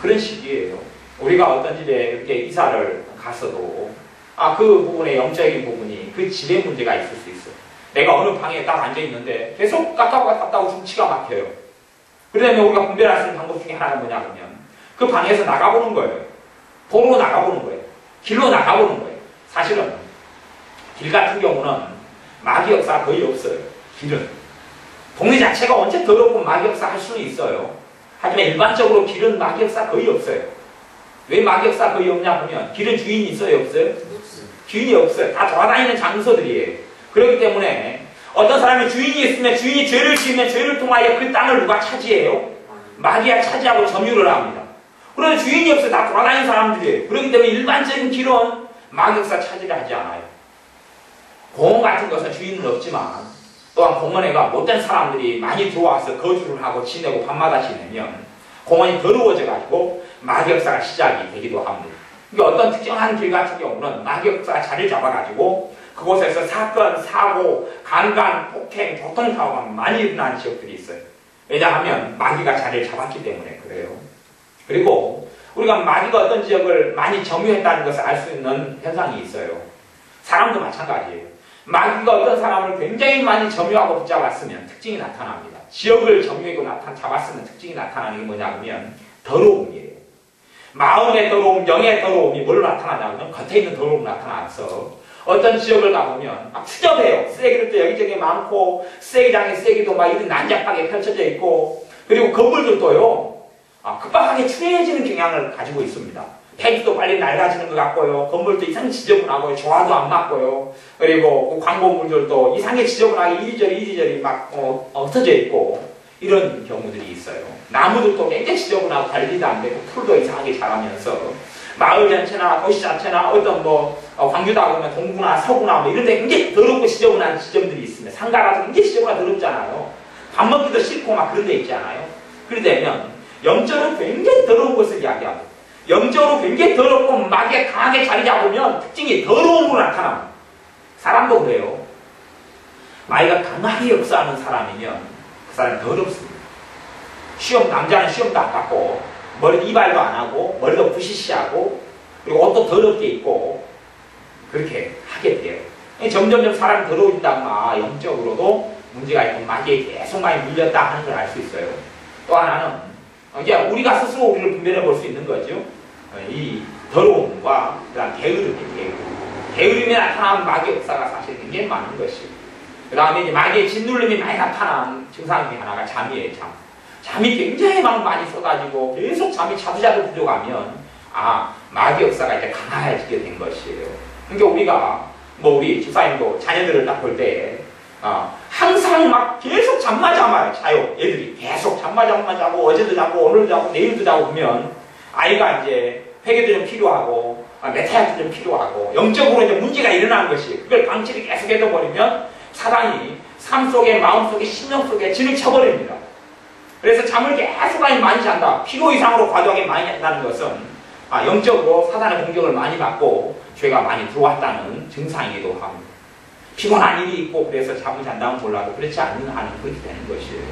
그런 식이에요. 우리가 어떤 집에 이렇게 이사를 갔어도 그 부분의 영적인 부분이 그 집에 문제가 있을 수 있어요. 내가 어느 방에 딱 앉아있는데 계속 갔다고 중치가 막혀요. 그러면 우리가 분별할 수 있는 방법 중에 하나가 뭐냐 그러면 그 방에서 나가보는 거예요. 도로 나가보는 거예요. 길로 나가보는 거예요. 사실은 길 같은 경우는 마귀 역사가 거의 없어요. 길은. 동네 자체가 언제 더럽고 마귀 역사 할 수는 있어요. 하지만 일반적으로 길은 마귀 역사 거의 없어요. 왜 마귀 역사 거의 없냐 하면 길은 주인이 있어요? 없어요? 주인이 없어요. 다 돌아다니는 장소들이에요. 그렇기 때문에 어떤 사람이 주인이 있으면 주인이 죄를 지으면 죄를 통하여 그 땅을 누가 차지해요? 마귀가 차지하고 점유를 합니다. 그런데 주인이 없어요. 다 돌아다니는 사람들이에요. 그렇기 때문에 일반적인 길은 마귀 역사 차지를 하지 않아요. 공원 같은 것은 주인은 없지만 또한 공원에가 못된 사람들이 많이 들어와서 거주를 하고 지내고 밤마다 지내면 공원이 더러워져 가지고 마귀 역사가 시작이 되기도 합니다. 그러니까 어떤 특정한 길 같은 경우는 마귀 역사가 자리를 잡아가지고 그곳에서 사건, 사고, 강간, 폭행, 교통사고가 많이 일어나는 지역들이 있어요. 왜냐하면 마귀가 자리를 잡았기 때문에 그래요. 그리고 우리가 마귀가 어떤 지역을 많이 점유했다는 것을 알 수 있는 현상이 있어요. 사람도 마찬가지예요. 마귀가 어떤 사람을 굉장히 많이 점유하고 붙잡았으면 특징이 나타납니다. 지역을 점유하고 잡았으면 특징이 나타나는 게 뭐냐면 더러움이에요. 마음의 더러움, 영의 더러움이 뭘로 나타나냐면 겉에 있는 더러움 나타나서 어떤 지역을 가보면 막 추접해요. 쓰레기들도 여기저기 많고 쓰레기장에 쓰레기도 막 이런 난잡하게 펼쳐져 있고 그리고 건물들도요 급박하게 추해지는 경향을 가지고 있습니다. 폐기도 빨리 낡아지는 것 같고요. 건물도 이상하게 지저분하고요. 조화도 안 맞고요. 그리고 그 광고물들도 이상하게 지저분하게 이리저리 막 흩어져 있고 이런 경우들이 있어요. 나무들도 굉장히 지저분하고 관리도 안 되고 풀도 이상하게 자라면서 마을 전체나 도시 자체나 어떤 광주다 보면 동구나 서구나 이런 데 굉장히 더럽고 지저분한 지점들이 있습니다. 상가라서 굉장히 지저분하고 더럽잖아요. 밥 먹기도 싫고 막 그런 데 있잖아요. 그러면 영적으로 굉장히 더러운 것을 이야기합니다. 영적으로 굉장히 더럽고 마귀가 강하게 자리 잡으면 특징이 더러움으로 나타납니다. 사람도 그래요. 마귀가 강하게 역사하는 사람이면 그 사람이 더럽습니다. 남자는 시험도 안 받고 머리 이발도 안 하고 머리도 부시시하고 그리고 옷도 더럽게 입고 그렇게 하게 돼요. 점점점 사람이 더러워진다거나 영적으로도 문제가 있고 마귀에 계속 많이 물렸다 하는 걸 알 수 있어요. 또 하나는 이제 우리가 스스로 우리를 분별해 볼 수 있는 거죠. 이 더러움과 그다음 게으름이에요. 게으름이 나타나는 마귀 역사가 사실 굉장히 많은 것이고 그 다음에 이제 마귀의 짓눌림이 많이 나타나는 증상 중에 하나가 잠이에요. 잠이 굉장히 많이 쏟아지고 계속 잠이 자주자주 부족하면 마귀 역사가 이제 강해지게 된 것이에요. 그러니까 우리가 우리 집사님도 자녀들을 딱 볼 때 항상 막 계속 잠만 자요. 애들이 계속 잠만 자고 어제도 자고 오늘도 자고 내일도 자고 보면 아이가 이제 회개도 좀 필요하고 메타약도 좀 필요하고 영적으로 이제 문제가 일어나는 것이 그걸 방치를 계속 해둬버리면 사단이 삶 속에 마음 속에 심령 속에 진을 쳐버립니다. 그래서 잠을 계속 많이 잔다. 필요 이상으로 과도하게 많이 잔다는 것은 영적으로 사단의 공격을 많이 받고 죄가 많이 들어왔다는 증상이기도 합니다. 피곤한 일이 있고 그래서 잠을 잔다면 몰라도 그렇지 않는 한은 그렇게 되는 것이에요.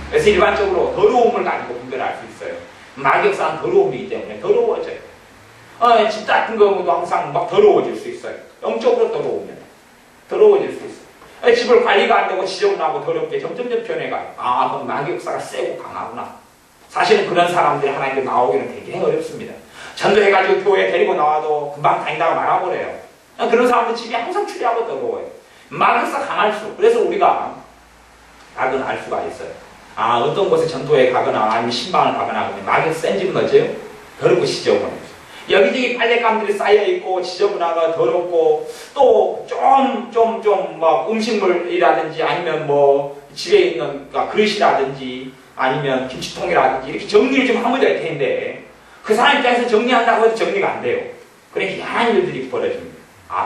그래서 일반적으로 더러움을 가지고 분별할 수 있어요. 마귀 역사는 더러움이기 때문에 더러워져요. 집 같은 경우도 항상 막 더러워질 수 있어요. 영적으로 더러우면 더러워질 수 있어요. 집을 관리가 안 되고 지저분하고 더럽게 점점점 변해가요. 그럼 마귀 역사가 세고 강하구나. 사실은 그런 사람들이 하나님께 나오기는 되게 어렵습니다. 전도해가지고 교회에 데리고 나와도 금방 다니다가 말아버려요. 그런 사람들 집이 항상 추리하고 더러워요. 마귀 역사 강할수록. 그래서 우리가 각은 알 수가 있어요. 어떤 곳에 전도에 가거나 아니면 신방을 가거나 그러면 마귀 역사 센 집은 어째요? 더럽고 지저분해요. 여기저기 빨랫감들이 쌓여있고 지저분하고 더럽고 또 좀 음식물이라든지 아니면 집에 있는 그릇이라든지 아니면 김치통이라든지 이렇게 정리를 좀 하면 될 텐데 그 사람 입장에서 정리한다고 해도 정리가 안 돼요. 그러니까 이상한 일들이 벌어집니다.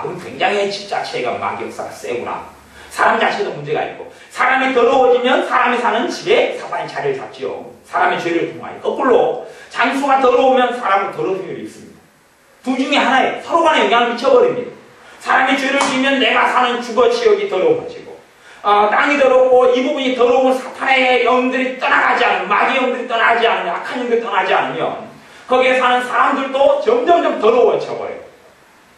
그럼 굉장히 집 자체가 마귀 역사가 세구나. 사람 자체도 문제가 있고 사람이 더러워지면 사람이 사는 집에 사단이 자리를 잡지요. 사람의 죄를 통하여 거꾸로 장소가 더러우면 사람은 더러운 일이 있습니다. 두 중에 하나에 서로 간에 영향을 미쳐버립니다. 사람이 죄를 지으면 내가 사는 주거 지역이 더러워지고 땅이 더럽고 이 부분이 더러운 사탄의 영들이 떠나가지 않으면 마귀 영들이 떠나지 않으면 악한 영들이 떠나지 않으면 거기에 사는 사람들도 점점점 더러워져 버려요.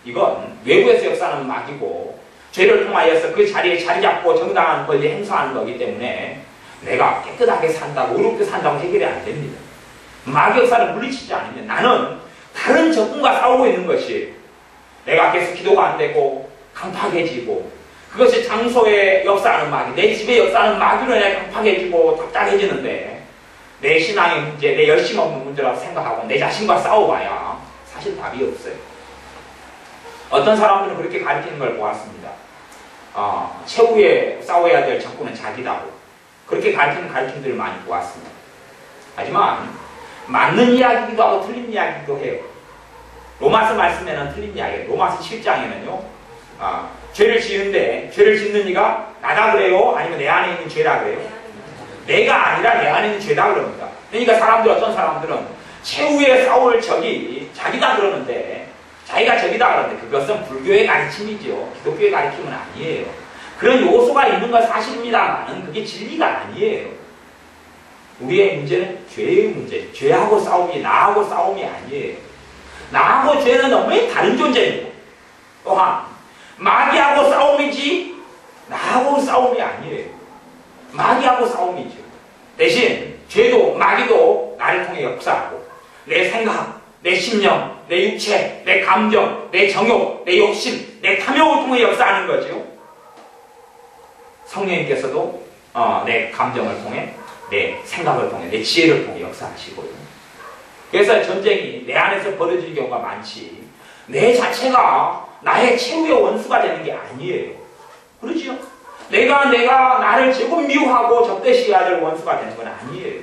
이건 외부에서 역사하는 마귀고 죄를 통하여서 그 자리에 자리 잡고 정당한 권리 행사하는 거기 때문에 내가 깨끗하게 산다고 의롭게 산다고 해결이 안 됩니다. 마귀 역사를 물리치지 않으면 나는 다른 적군과 싸우고 있는 것이 내가 계속 기도가 안 되고 강팍해지고 그것이 장소에 역사하는 마귀, 내 집에 역사하는 마귀로 인해 강팍해지고 답답해지는데 내 신앙의 문제, 내 열심 없는 문제라고 생각하고 내 자신과 싸워봐야 사실 답이 없어요. 어떤 사람들은 그렇게 가르치는 걸 보았습니다. 최후에 싸워야 될 적군은 자기다고 그렇게 가르치는 가르침들을 많이 보았습니다. 하지만 맞는 이야기기도 하고 틀린 이야기기도 해요. 로마서 말씀에는 틀린 이야기예요. 로마서 7장에는요 죄를 지는데 죄를 짓는 이가 나다 그래요? 아니면 내 안에 있는 죄다 그래요? 내가 아니라 내 안에 있는 죄다 그럽니다. 그러니까 어떤 사람들은 최후에 싸울 적이 자기다 그러는데 자기가 적이다 그러는데 그것은 불교의 가르침이죠. 기독교의 가르침은 아니에요. 그런 요소가 있는 건 사실입니다만 그게 진리가 아니에요. 우리의 문제는 죄의 문제, 죄하고 싸움이 나하고 싸움이 아니에요. 나하고 죄는 너무 다른 존재입니다. 또한 마귀하고 싸움이지 나하고 싸움이 아니에요. 마귀하고 싸움이죠. 대신 죄도 마귀도 나를 통해 역사하고 내 생각, 내 심령, 내 육체, 내 감정, 내 정욕, 내 욕심, 내 탐욕을 통해 역사하는 거죠. 성령님께서도 내 감정을 통해, 내 생각을 통해, 내 지혜를 통해 역사하시고요. 그래서 전쟁이 내 안에서 벌어질 경우가 많지 내 자체가 나의 최후의 원수가 되는 게 아니에요. 그렇죠? 내가 나를 제법 미워하고 적대시해야 될 원수가 되는 건 아니에요.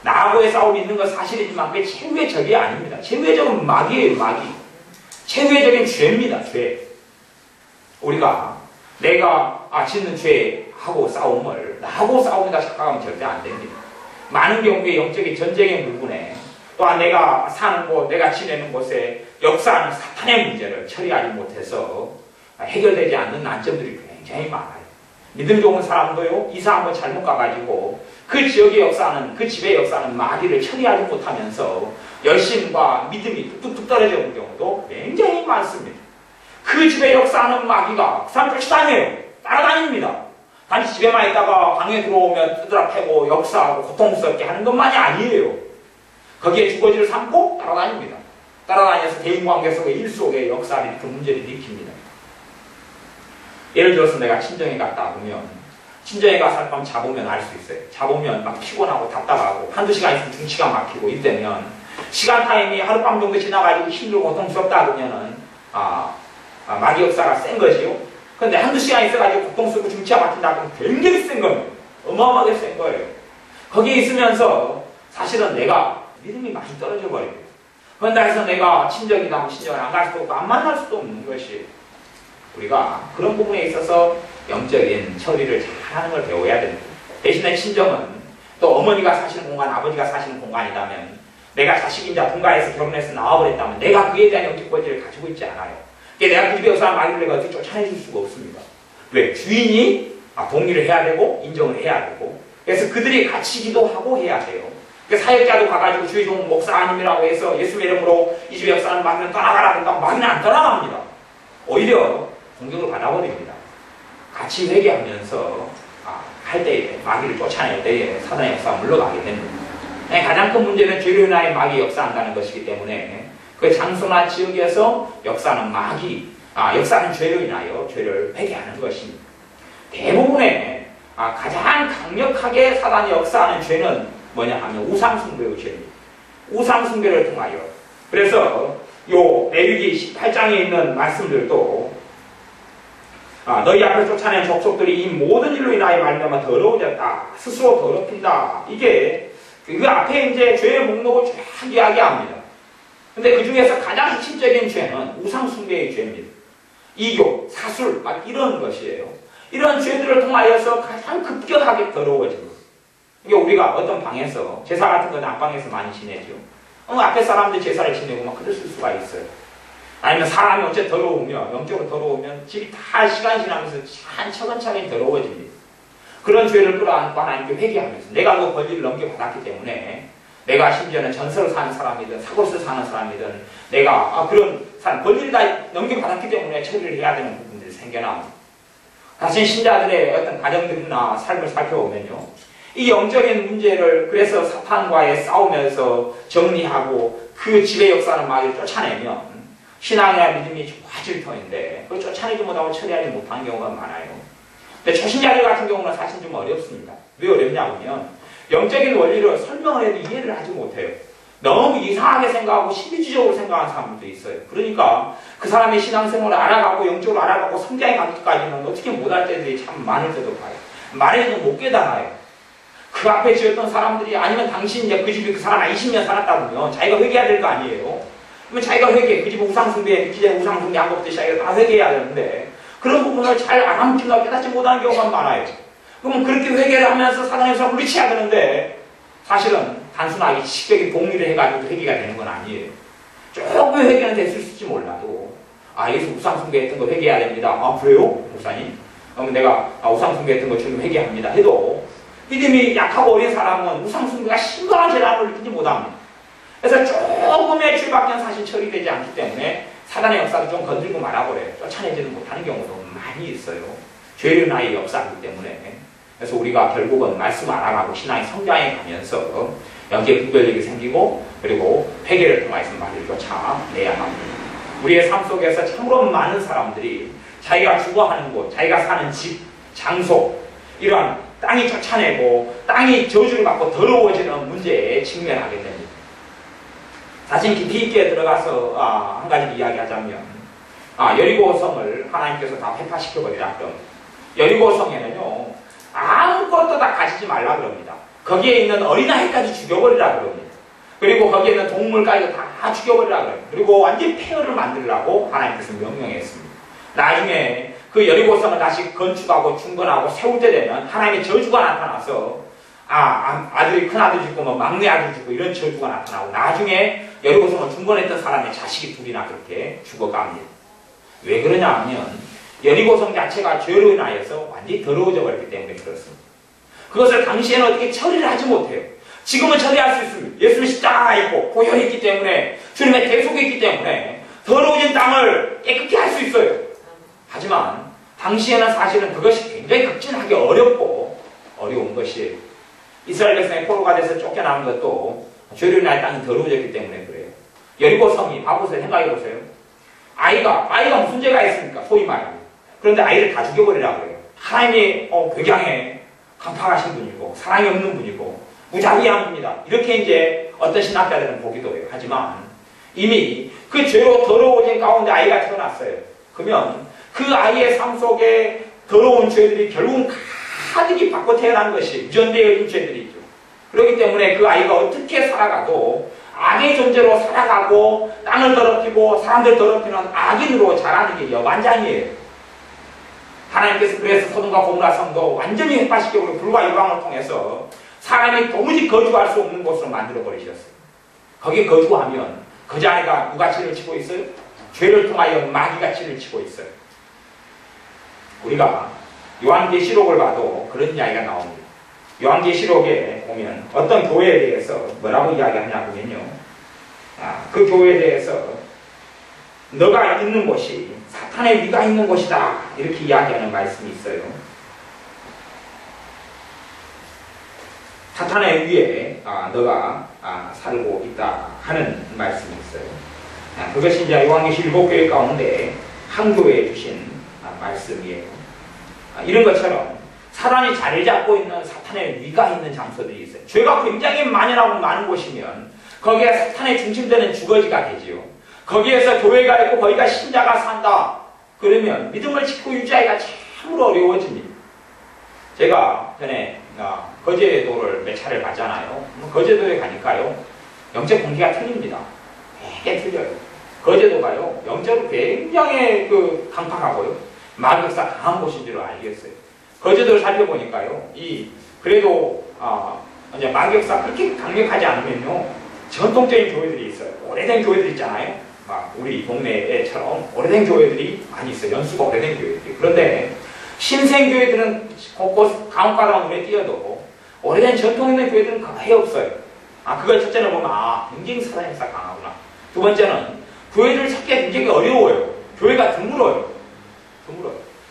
나하고의 싸움이 있는 건 사실이지만 그게 최후의 적이 아닙니다. 최후의 적은 마귀예요. 마귀. 최후의 적은 죄입니다. 죄. 우리가 내가 짓는 죄하고 싸움을 나하고 싸움이다 착각하면 절대 안 됩니다. 많은 경우에 영적인 전쟁의 물분에 또한 내가 사는 곳, 내가 지내는 곳에 역사하는 사탄의 문제를 처리하지 못해서 해결되지 않는 난점들이 굉장히 많아요. 믿음 좋은 사람도요, 이사 한번 잘못 가가지고 그 지역의 역사는, 그 집의 역사는 마귀를 처리하지 못하면서 열심과 믿음이 뚝뚝뚝 떨어져 오는 경우도 굉장히 많습니다. 그 집의 역사하는 마귀가 그 사람 쫓아다녀요. 따라다닙니다. 단지 집에만 있다가 방에 들어오면 두드러 패고 역사하고 고통스럽게 하는 것만이 아니에요. 거기에 주거지를 삼고 따라다닙니다. 따라다녀서 대인관계 속에 일 속에 역사를 그 문제를 일으킵니다. 예를 들어서 내가 친정에 갔다 보면 친정에 가서 한번 자보면 알 수 있어요. 자보면 막 피곤하고 답답하고 한두 시간 있으면 중치가 막히고 이때면 시간 타임이 하룻밤 정도 지나가지고 힘들고 고통스럽다 그러면은 마귀 역사가 센 거지요. 근데 한두 시간 있어가지고 고통스럽고 중치가 막힌다 그러면 굉장히 센 겁니다. 어마어마하게 센 거예요. 거기에 있으면서 사실은 내가 믿음이 많이 떨어져 버립니다. 그런다 해서 내가 친정이다 친정을 안 갈 수도 없고 안 만날 수도 없는 것이 우리가 그런 부분에 있어서 영적인 처리를 잘하는 걸 배워야 됩니다. 대신에 친정은 또 어머니가 사시는 공간, 아버지가 사시는 공간이라면 내가 자식인자 분가해서 결혼해서 나와버렸다면 내가 그에 대한 영적 권리를 가지고 있지 않아요. 내가 그 집에 여사 마귀를 내가 어떻게 쫓아내줄 수가 없습니다. 왜? 주인이 동의를 해야 되고 인정을 해야 되고 그래서 그들이 같이 기도하고 해야 돼요. 사역자도 가가지고 주의종 목사님이라고 해서 예수의 이름으로 이 집에 역사하는 마귀는 떠나가라 그런다고 마귀는 안 떠나갑니다. 오히려 공격을 받아버립니다. 같이 회개하면서 할 때에 마귀를 쫓아낼 때에 사단의 역사가 물러가게 됩니다. 가장 큰 문제는 죄로 인하여 마귀 역사한다는 것이기 때문에 그 장소나 지역에서 역사하는 마귀, 역사하는 죄로 인하여 죄를 회개하는 것입니다. 대부분의 가장 강력하게 사단이 역사하는 죄는 뭐냐 하면 우상숭배의 죄입니다. 우상숭배를 통하여. 그래서 요 레위기 18장에 있는 말씀들도 너희 앞에 쫓아낸 족속들이 이 모든 일로 인하여 말미암아 더러워졌다. 스스로 더럽힌다. 이게 그 앞에 이제 죄의 목록을 쫙 이야기합니다. 근데 그 중에서 가장 핵심적인 죄는 우상숭배의 죄입니다. 이교, 사술, 막 이런 것이에요. 이런 죄들을 통하여서 가장 급격하게 더러워집니다. 이게 우리가 어떤 방에서 제사 같은 건 앞방에서 많이 지내죠. 앞에 사람들이 제사를 지내고 막 그랬을 수가 있어요. 아니면 사람이 어째 더러우면 영적으로 더러우면 집이 다 시간이 지나면서 차근차근히 더러워집니다. 그런 죄를 끌어안고 하나님께 회개하면서 내가 그 권리를 넘겨받았기 때문에 내가 심지어는 전설을 사는 사람이든 사고를 사는 사람이든 내가 그런 권리를 다 넘겨받았기 때문에 처리를 해야 되는 부분들이 생겨나옵니다. 다시 신자들의 어떤 가정들이나 삶을 살펴보면요. 이 영적인 문제를 그래서 사탄과의 싸우면서 정리하고 그 지배 역사는 마귀를 쫓아내면 신앙이나 믿음이 좋아질 터인데 그걸 쫓아내지 못하고 처리하지 못하는 경우가 많아요. 근데 초신자들 같은 경우는 사실 좀 어렵습니다. 왜 어렵냐면 영적인 원리를 설명을 해도 이해를 하지 못해요. 너무 이상하게 생각하고 신비주의적으로 생각하는 사람들도 있어요. 그러니까 그 사람의 신앙생활을 알아가고 영적으로 알아가고 성장에 가기까지는 어떻게 못할 때들이 참 많을 때도 봐요. 말해도 못 깨달아요. 그 앞에 지었던 사람들이 아니면 당신 이제 그 집에 그 사람 20년 살았다 보면 자기가 회개해야 될 거 아니에요. 그러면 자기가 회개, 그 집에 우상숭배, 기재 우상숭배 한 것부터 시작해서 다 회개해야 되는데 그런 부분을 잘 알아먹지나 깨닫지 못하는 경우가 많아요. 그러면 그렇게 회개를 하면서 사단에서 물리쳐야 되는데 사실은 단순하게 지식적인 동의를 해가지고 회개가 되는 건 아니에요. 조금의 회개는 됐을지 몰라도 예수 우상숭배했던 거 회개해야 됩니다. 그래요? 목사님? 그러면 내가 우상숭배했던 거 지금 회개합니다. 해도 믿음이 약하고 어린 사람은 우상숭배가 심각한 재난을 느끼지 못합니다. 그래서 조금의 죄밖에 사실 처리되지 않기 때문에 사단의 역사를 좀 건들고 말아버려요. 쫓아내지는 못하는 경우도 많이 있어요. 죄의 나의 역사이기 때문에. 그래서 우리가 결국은 말씀 알아가고 신앙의 성장에 가면서 여기에 분별력이 생기고 그리고 회개를 통해서 말을 쫓아내야 합니다. 우리의 삶 속에서 참으로 많은 사람들이 자기가 주거하는 곳, 자기가 사는 집, 장소 이러한 땅이 쫓아내고 땅이 저주를 받고 더러워지는 문제에 직면하게 됩니다. 사실 깊이 있게 들어가서 한 가지 이야기하자면 여리고성을 하나님께서 다 회파시켜버리라 그럽니다. 여리고성에는요 아무것도 다 가지지 말라 그럽니다. 거기에 있는 어린아이까지 죽여버리라 그럽니다. 그리고 거기에 있는 동물까지 다 죽여버리라 그래요. 그리고 완전히 폐허를 만들라고 하나님께서 명령했습니다. 나중에 그 여리고성을 다시 건축하고 중건하고 세울 때 되면 하나님의 저주가 나타나서 아들이 큰아들 죽고 막내 아들 죽고 이런 저주가 나타나고 나중에 여리고성을 중건했던 사람의 자식이 둘이나 그렇게 죽어갑니다. 왜 그러냐 하면 여리고성 자체가 죄로 인하여서 완전히 더러워져 버렸기 때문에 그렇습니다. 그것을 당시에는 어떻게 처리를 하지 못해요. 지금은 처리할 수 있습니다. 예수님의 십자가가 있고 보혈이 있기 때문에 주님의 대속이 있기 때문에 더러워진 땅을 깨끗게 할 수 있어요. 하지만 당시에는 사실은 그것이 굉장히 극진하게 어려운 것이에요. 이스라엘 백성이 포로가 돼서 쫓겨나는 것도 죄로 인하여 땅이 더러워졌기 때문에 그래요. 여리고성이 봐보세요. 생각해보세요. 아이가 무슨 죄가 있습니까? 소위 말하면. 그런데 아이를 다 죽여버리라고 그래요. 하나님이 굉장히 강팍하신 분이고 사랑이 없는 분이고 무자비한 분이다. 이렇게 이제 어떤 신학자들은 보기도 해요. 하지만 이미 그 죄로 더러워진 가운데 아이가 태어났어요. 그러면 그 아이의 삶 속에 더러운 죄들이 결국은 가득히 받고 태어난 것이 유전되어진 죄들이죠. 그렇기 때문에 그 아이가 어떻게 살아가도 악의 존재로 살아가고 땅을 더럽히고 사람들 더럽히는 악인으로 자라는 게 여반장이에요. 하나님께서 그래서 소돔과 고모라 성도 완전히 회파시켜버리고 불과 유황을 통해서 사람이 도무지 거주할 수 없는 곳으로 만들어버리셨어요. 거기에 거주하면 그 자리가 누가 치를 치고 있어요? 죄를 통하여 마귀가 치를 치고 있어요. 우리가 요한계시록을 봐도 그런 이야기가 나옵니다. 요한계시록에 보면 어떤 교회에 대해서 뭐라고 이야기하냐 보면요. 그 교회에 대해서 너가 있는 곳이 사탄의 위가 있는 곳이다. 이렇게 이야기하는 말씀이 있어요. 사탄의 위에 너가 살고 있다 하는 말씀이 있어요. 그것이 이제 요한계시록 7교회 가운데 한 교회에 주신 말씀이에요. 이런 것처럼 사단이 자리 잡고 있는 사탄의 위가 있는 장소들이 있어요. 죄가 굉장히 만연하고 많은 곳이면 거기에 사탄의 중심되는 주거지가 되지요. 거기에서 교회가 있고 거기가 신자가 산다. 그러면 믿음을 지키고 유지하기가 참으로 어려워집니다. 제가 전에 거제도를 몇 차례 갔잖아요. 거제도에 가니까요. 영적 공기가 틀립니다. 되게 틀려요. 거제도가요. 영적으로 굉장히 강팍하고요. 마귀역사 강한 곳인 줄 알겠어요. 거제도를 살펴보니까요. 그래도 이제 마귀역사 그렇게 강력하지 않으면요. 전통적인 교회들이 있어요. 오래된 교회들 있잖아요. 막 우리 동네에처럼 오래된 교회들이 많이 있어요. 연수가 오래된 교회들이. 그런데 신생교회들은 곳곳 강가다운 눈에 띄어도 오래된 전통 있는 교회들은 거의 없어요. 그걸 첫째는 보면 굉장히 사단의 역사 강하구나. 두 번째는 교회들을 찾기가 굉장히 어려워요. 교회가 드물어요.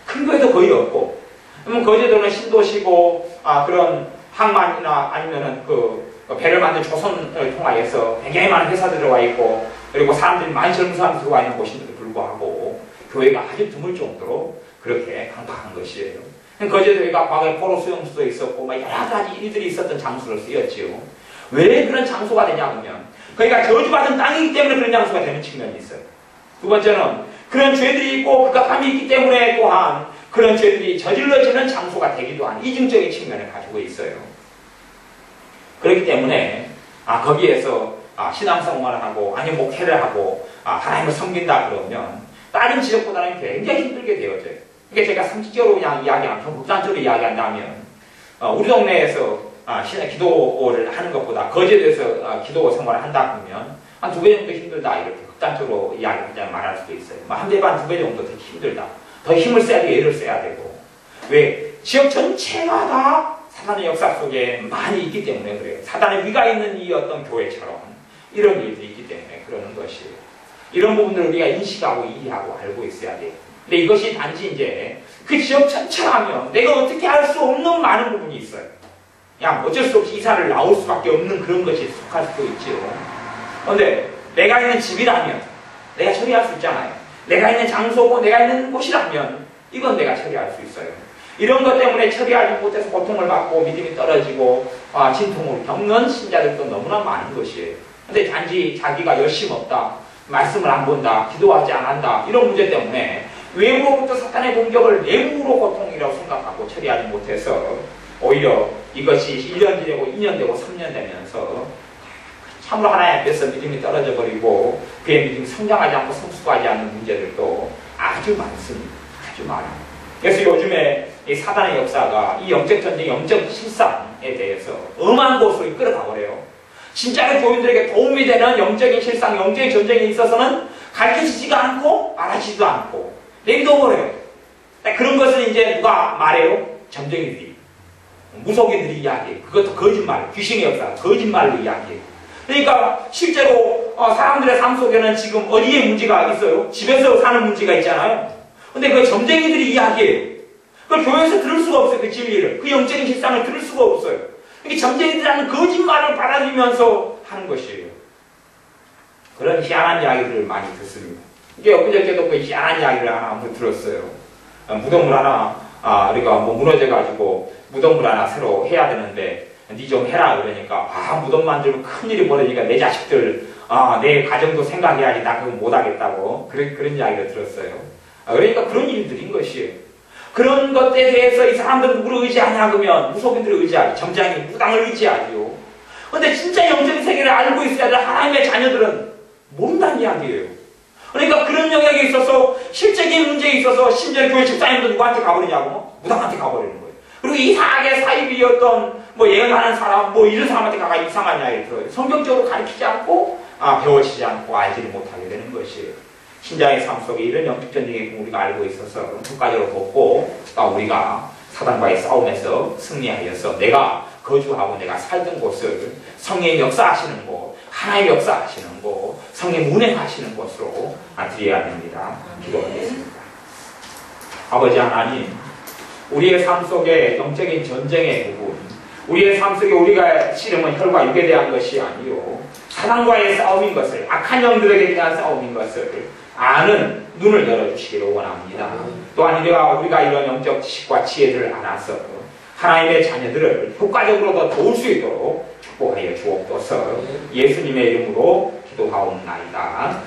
큰 교회도 거의 없고. 그러면 거제도는 신도시고 그런 항만이나 아니면은 그 배를 만든 조선을 통하여서 굉장히 많은 회사들 들어와 있고, 그리고 사람들이 많이 젊은 사람이 들어와 있는 곳인데도 불구하고 교회가 아주 드물 정도로 그렇게 강팍한 것이에요. 거제도가 과거에 포로 수용소도 있었고 막 여러 가지 일들이 있었던 장소로 쓰였지요. 왜 그런 장소가 되냐면 그러니까 저주받은 땅이기 때문에 그런 장소가 되는 측면이 있어요. 두 번째는 그런 죄들이 있고 극악함이 있기 때문에 또한 그런 죄들이 저질러지는 장소가 되기도 한 이중적인 측면을 가지고 있어요. 그렇기 때문에 거기에서 신앙생활을 하고 아니면 목회를 하고 하나님을 섬긴다 그러면 다른 지역보다는 굉장히 힘들게 되어져요. 그러니까 제가 상식적으로 그냥 이야기하면, 극단적으로 이야기한다면 우리 동네에서 기도를 하는 것보다 거제도에서 기도 생활을 한다 그러면 한 2배 정도 힘들다 이렇게 극단적으로 이야기하자면 말할 수도 있어요. 한 배 반, 2배 정도 더 힘들다. 더 힘을 써야 되고 애를 써야 되고. 왜? 지역 전체가 다 사단의 역사 속에 많이 있기 때문에 그래요. 사단의 위가 있는 이 어떤 교회처럼 이런 일들이 있기 때문에 그러는 것이에요. 이런 부분들을 우리가 인식하고 이해하고 알고 있어야 돼요. 근데 이것이 단지 이제 그 지역 전체라면 내가 어떻게 할 수 없는 많은 부분이 있어요. 그냥 어쩔 수 없이 이사를 나올 수밖에 없는 그런 것이 속할 수도 있지요. 그런데 내가 있는 집이라면 내가 처리할 수 있잖아요. 내가 있는 장소고 내가 있는 곳이라면 이건 내가 처리할 수 있어요. 이런 것 때문에 처리하지 못해서 고통을 받고 믿음이 떨어지고 진통을 겪는 신자들도 너무나 많은 것이에요. 근데 단지 자기가 열심 없다, 말씀을 안 본다, 기도하지 않는다 이런 문제 때문에 외부로부터 사탄의 공격을 내부로 고통이라고 생각하고 처리하지 못해서 오히려 이것이 1년 되고 2년 되고 3년 되면서 참으로 하나님 앞에서 믿음이 떨어져 버리고 그의 믿음이 성장하지 않고 성숙하지 않는 문제들도 아주 많습니다. 아주 많아요. 그래서 요즘에 이 사단의 역사가 이 영적 전쟁, 영적 실상에 대해서 엄한 곳으로 이끌어가 버려요. 진짜로 교인들에게 도움이 되는 영적인 실상, 영적인 전쟁에 있어서는 가르쳐지지가 않고 알아지지도 않고 내비둬버려요. 그런 것은 이제 누가 말해요? 점쟁이들이, 무속인들이 이야기해요. 그것도 거짓말, 귀신의 역사, 거짓말로 이야기해요. 그러니까 실제로 사람들의 삶 속에는 지금 어디에 문제가 있어요? 집에서 사는 문제가 있잖아요. 근데 그 점쟁이들이 이야기해요. 그걸 교회에서 들을 수가 없어요. 그 진리를. 그 영적인 실상을 들을 수가 없어요. 이게 점쟁이들하는 거짓말을 받아들이면서 하는 것이에요. 그런 희한한 이야기들을 많이 듣습니다. 이게 엊그저께도 그 희한한 이야기를 하나 한번 들었어요. 무덤물 하나, 우리가 뭐 무너져가지고 무덤물 하나 새로 해야 되는데 니 좀 해라 그러니까 무덤 만들면 큰일이 벌어지니까 내 자식들 내 가정도 생각해야지 나 그거 못하겠다고 그런 이야기를 들었어요. 그러니까 그런 일들인 것이에요. 그런 것에 대해서 이 사람들은 누구를 의지하냐 그러면 무속인들을 의지하지, 점장이 무당을 의지하지요. 근데 진짜 영적인 세계를 알고 있어야 될 하나님의 자녀들은 모른다는 이야기예요. 그러니까 그런 영역에 있어서 실적인 문제에 있어서 심지어 교회 집사님도 누구한테 가버리냐고? 무당한테 가버리는 거예요. 그리고 이상하게 사입이었던 예언하는 사람 이런 사람한테 가가 이상한 이야기를 들어요. 성경적으로 가르치지 않고 배워지지 않고 알지를 못하게 되는 것이에요. 신자의 삶 속에 이런 영적 전쟁의 우리가 알고 있어서 국가적으로 돕고 우리가 사단과의 싸움에서 승리하여서 내가 거주하고 내가 살던 곳을 성령의 역사하시는 곳, 하나님의 역사하시는 곳, 성령의 운행하시는 곳으로 드려야 됩니다. 기도하겠습니다. 아버지 하나님, 우리의 삶 속에 영적인 전쟁의 부분, 우리의 삶 속에 우리가 치르는 혈과 육에 대한 것이 아니요 사단과의 싸움인 것을, 악한 영들에게 대한 싸움인 것을 아는 눈을 열어주시기를 원합니다. 또한 우리가 이런 영적 지식과 지혜를 알아서 하나님의 자녀들을 효과적으로 더 도울 수 있도록 축복하여 주옵소서. 예수님의 이름으로 기도하옵나이다.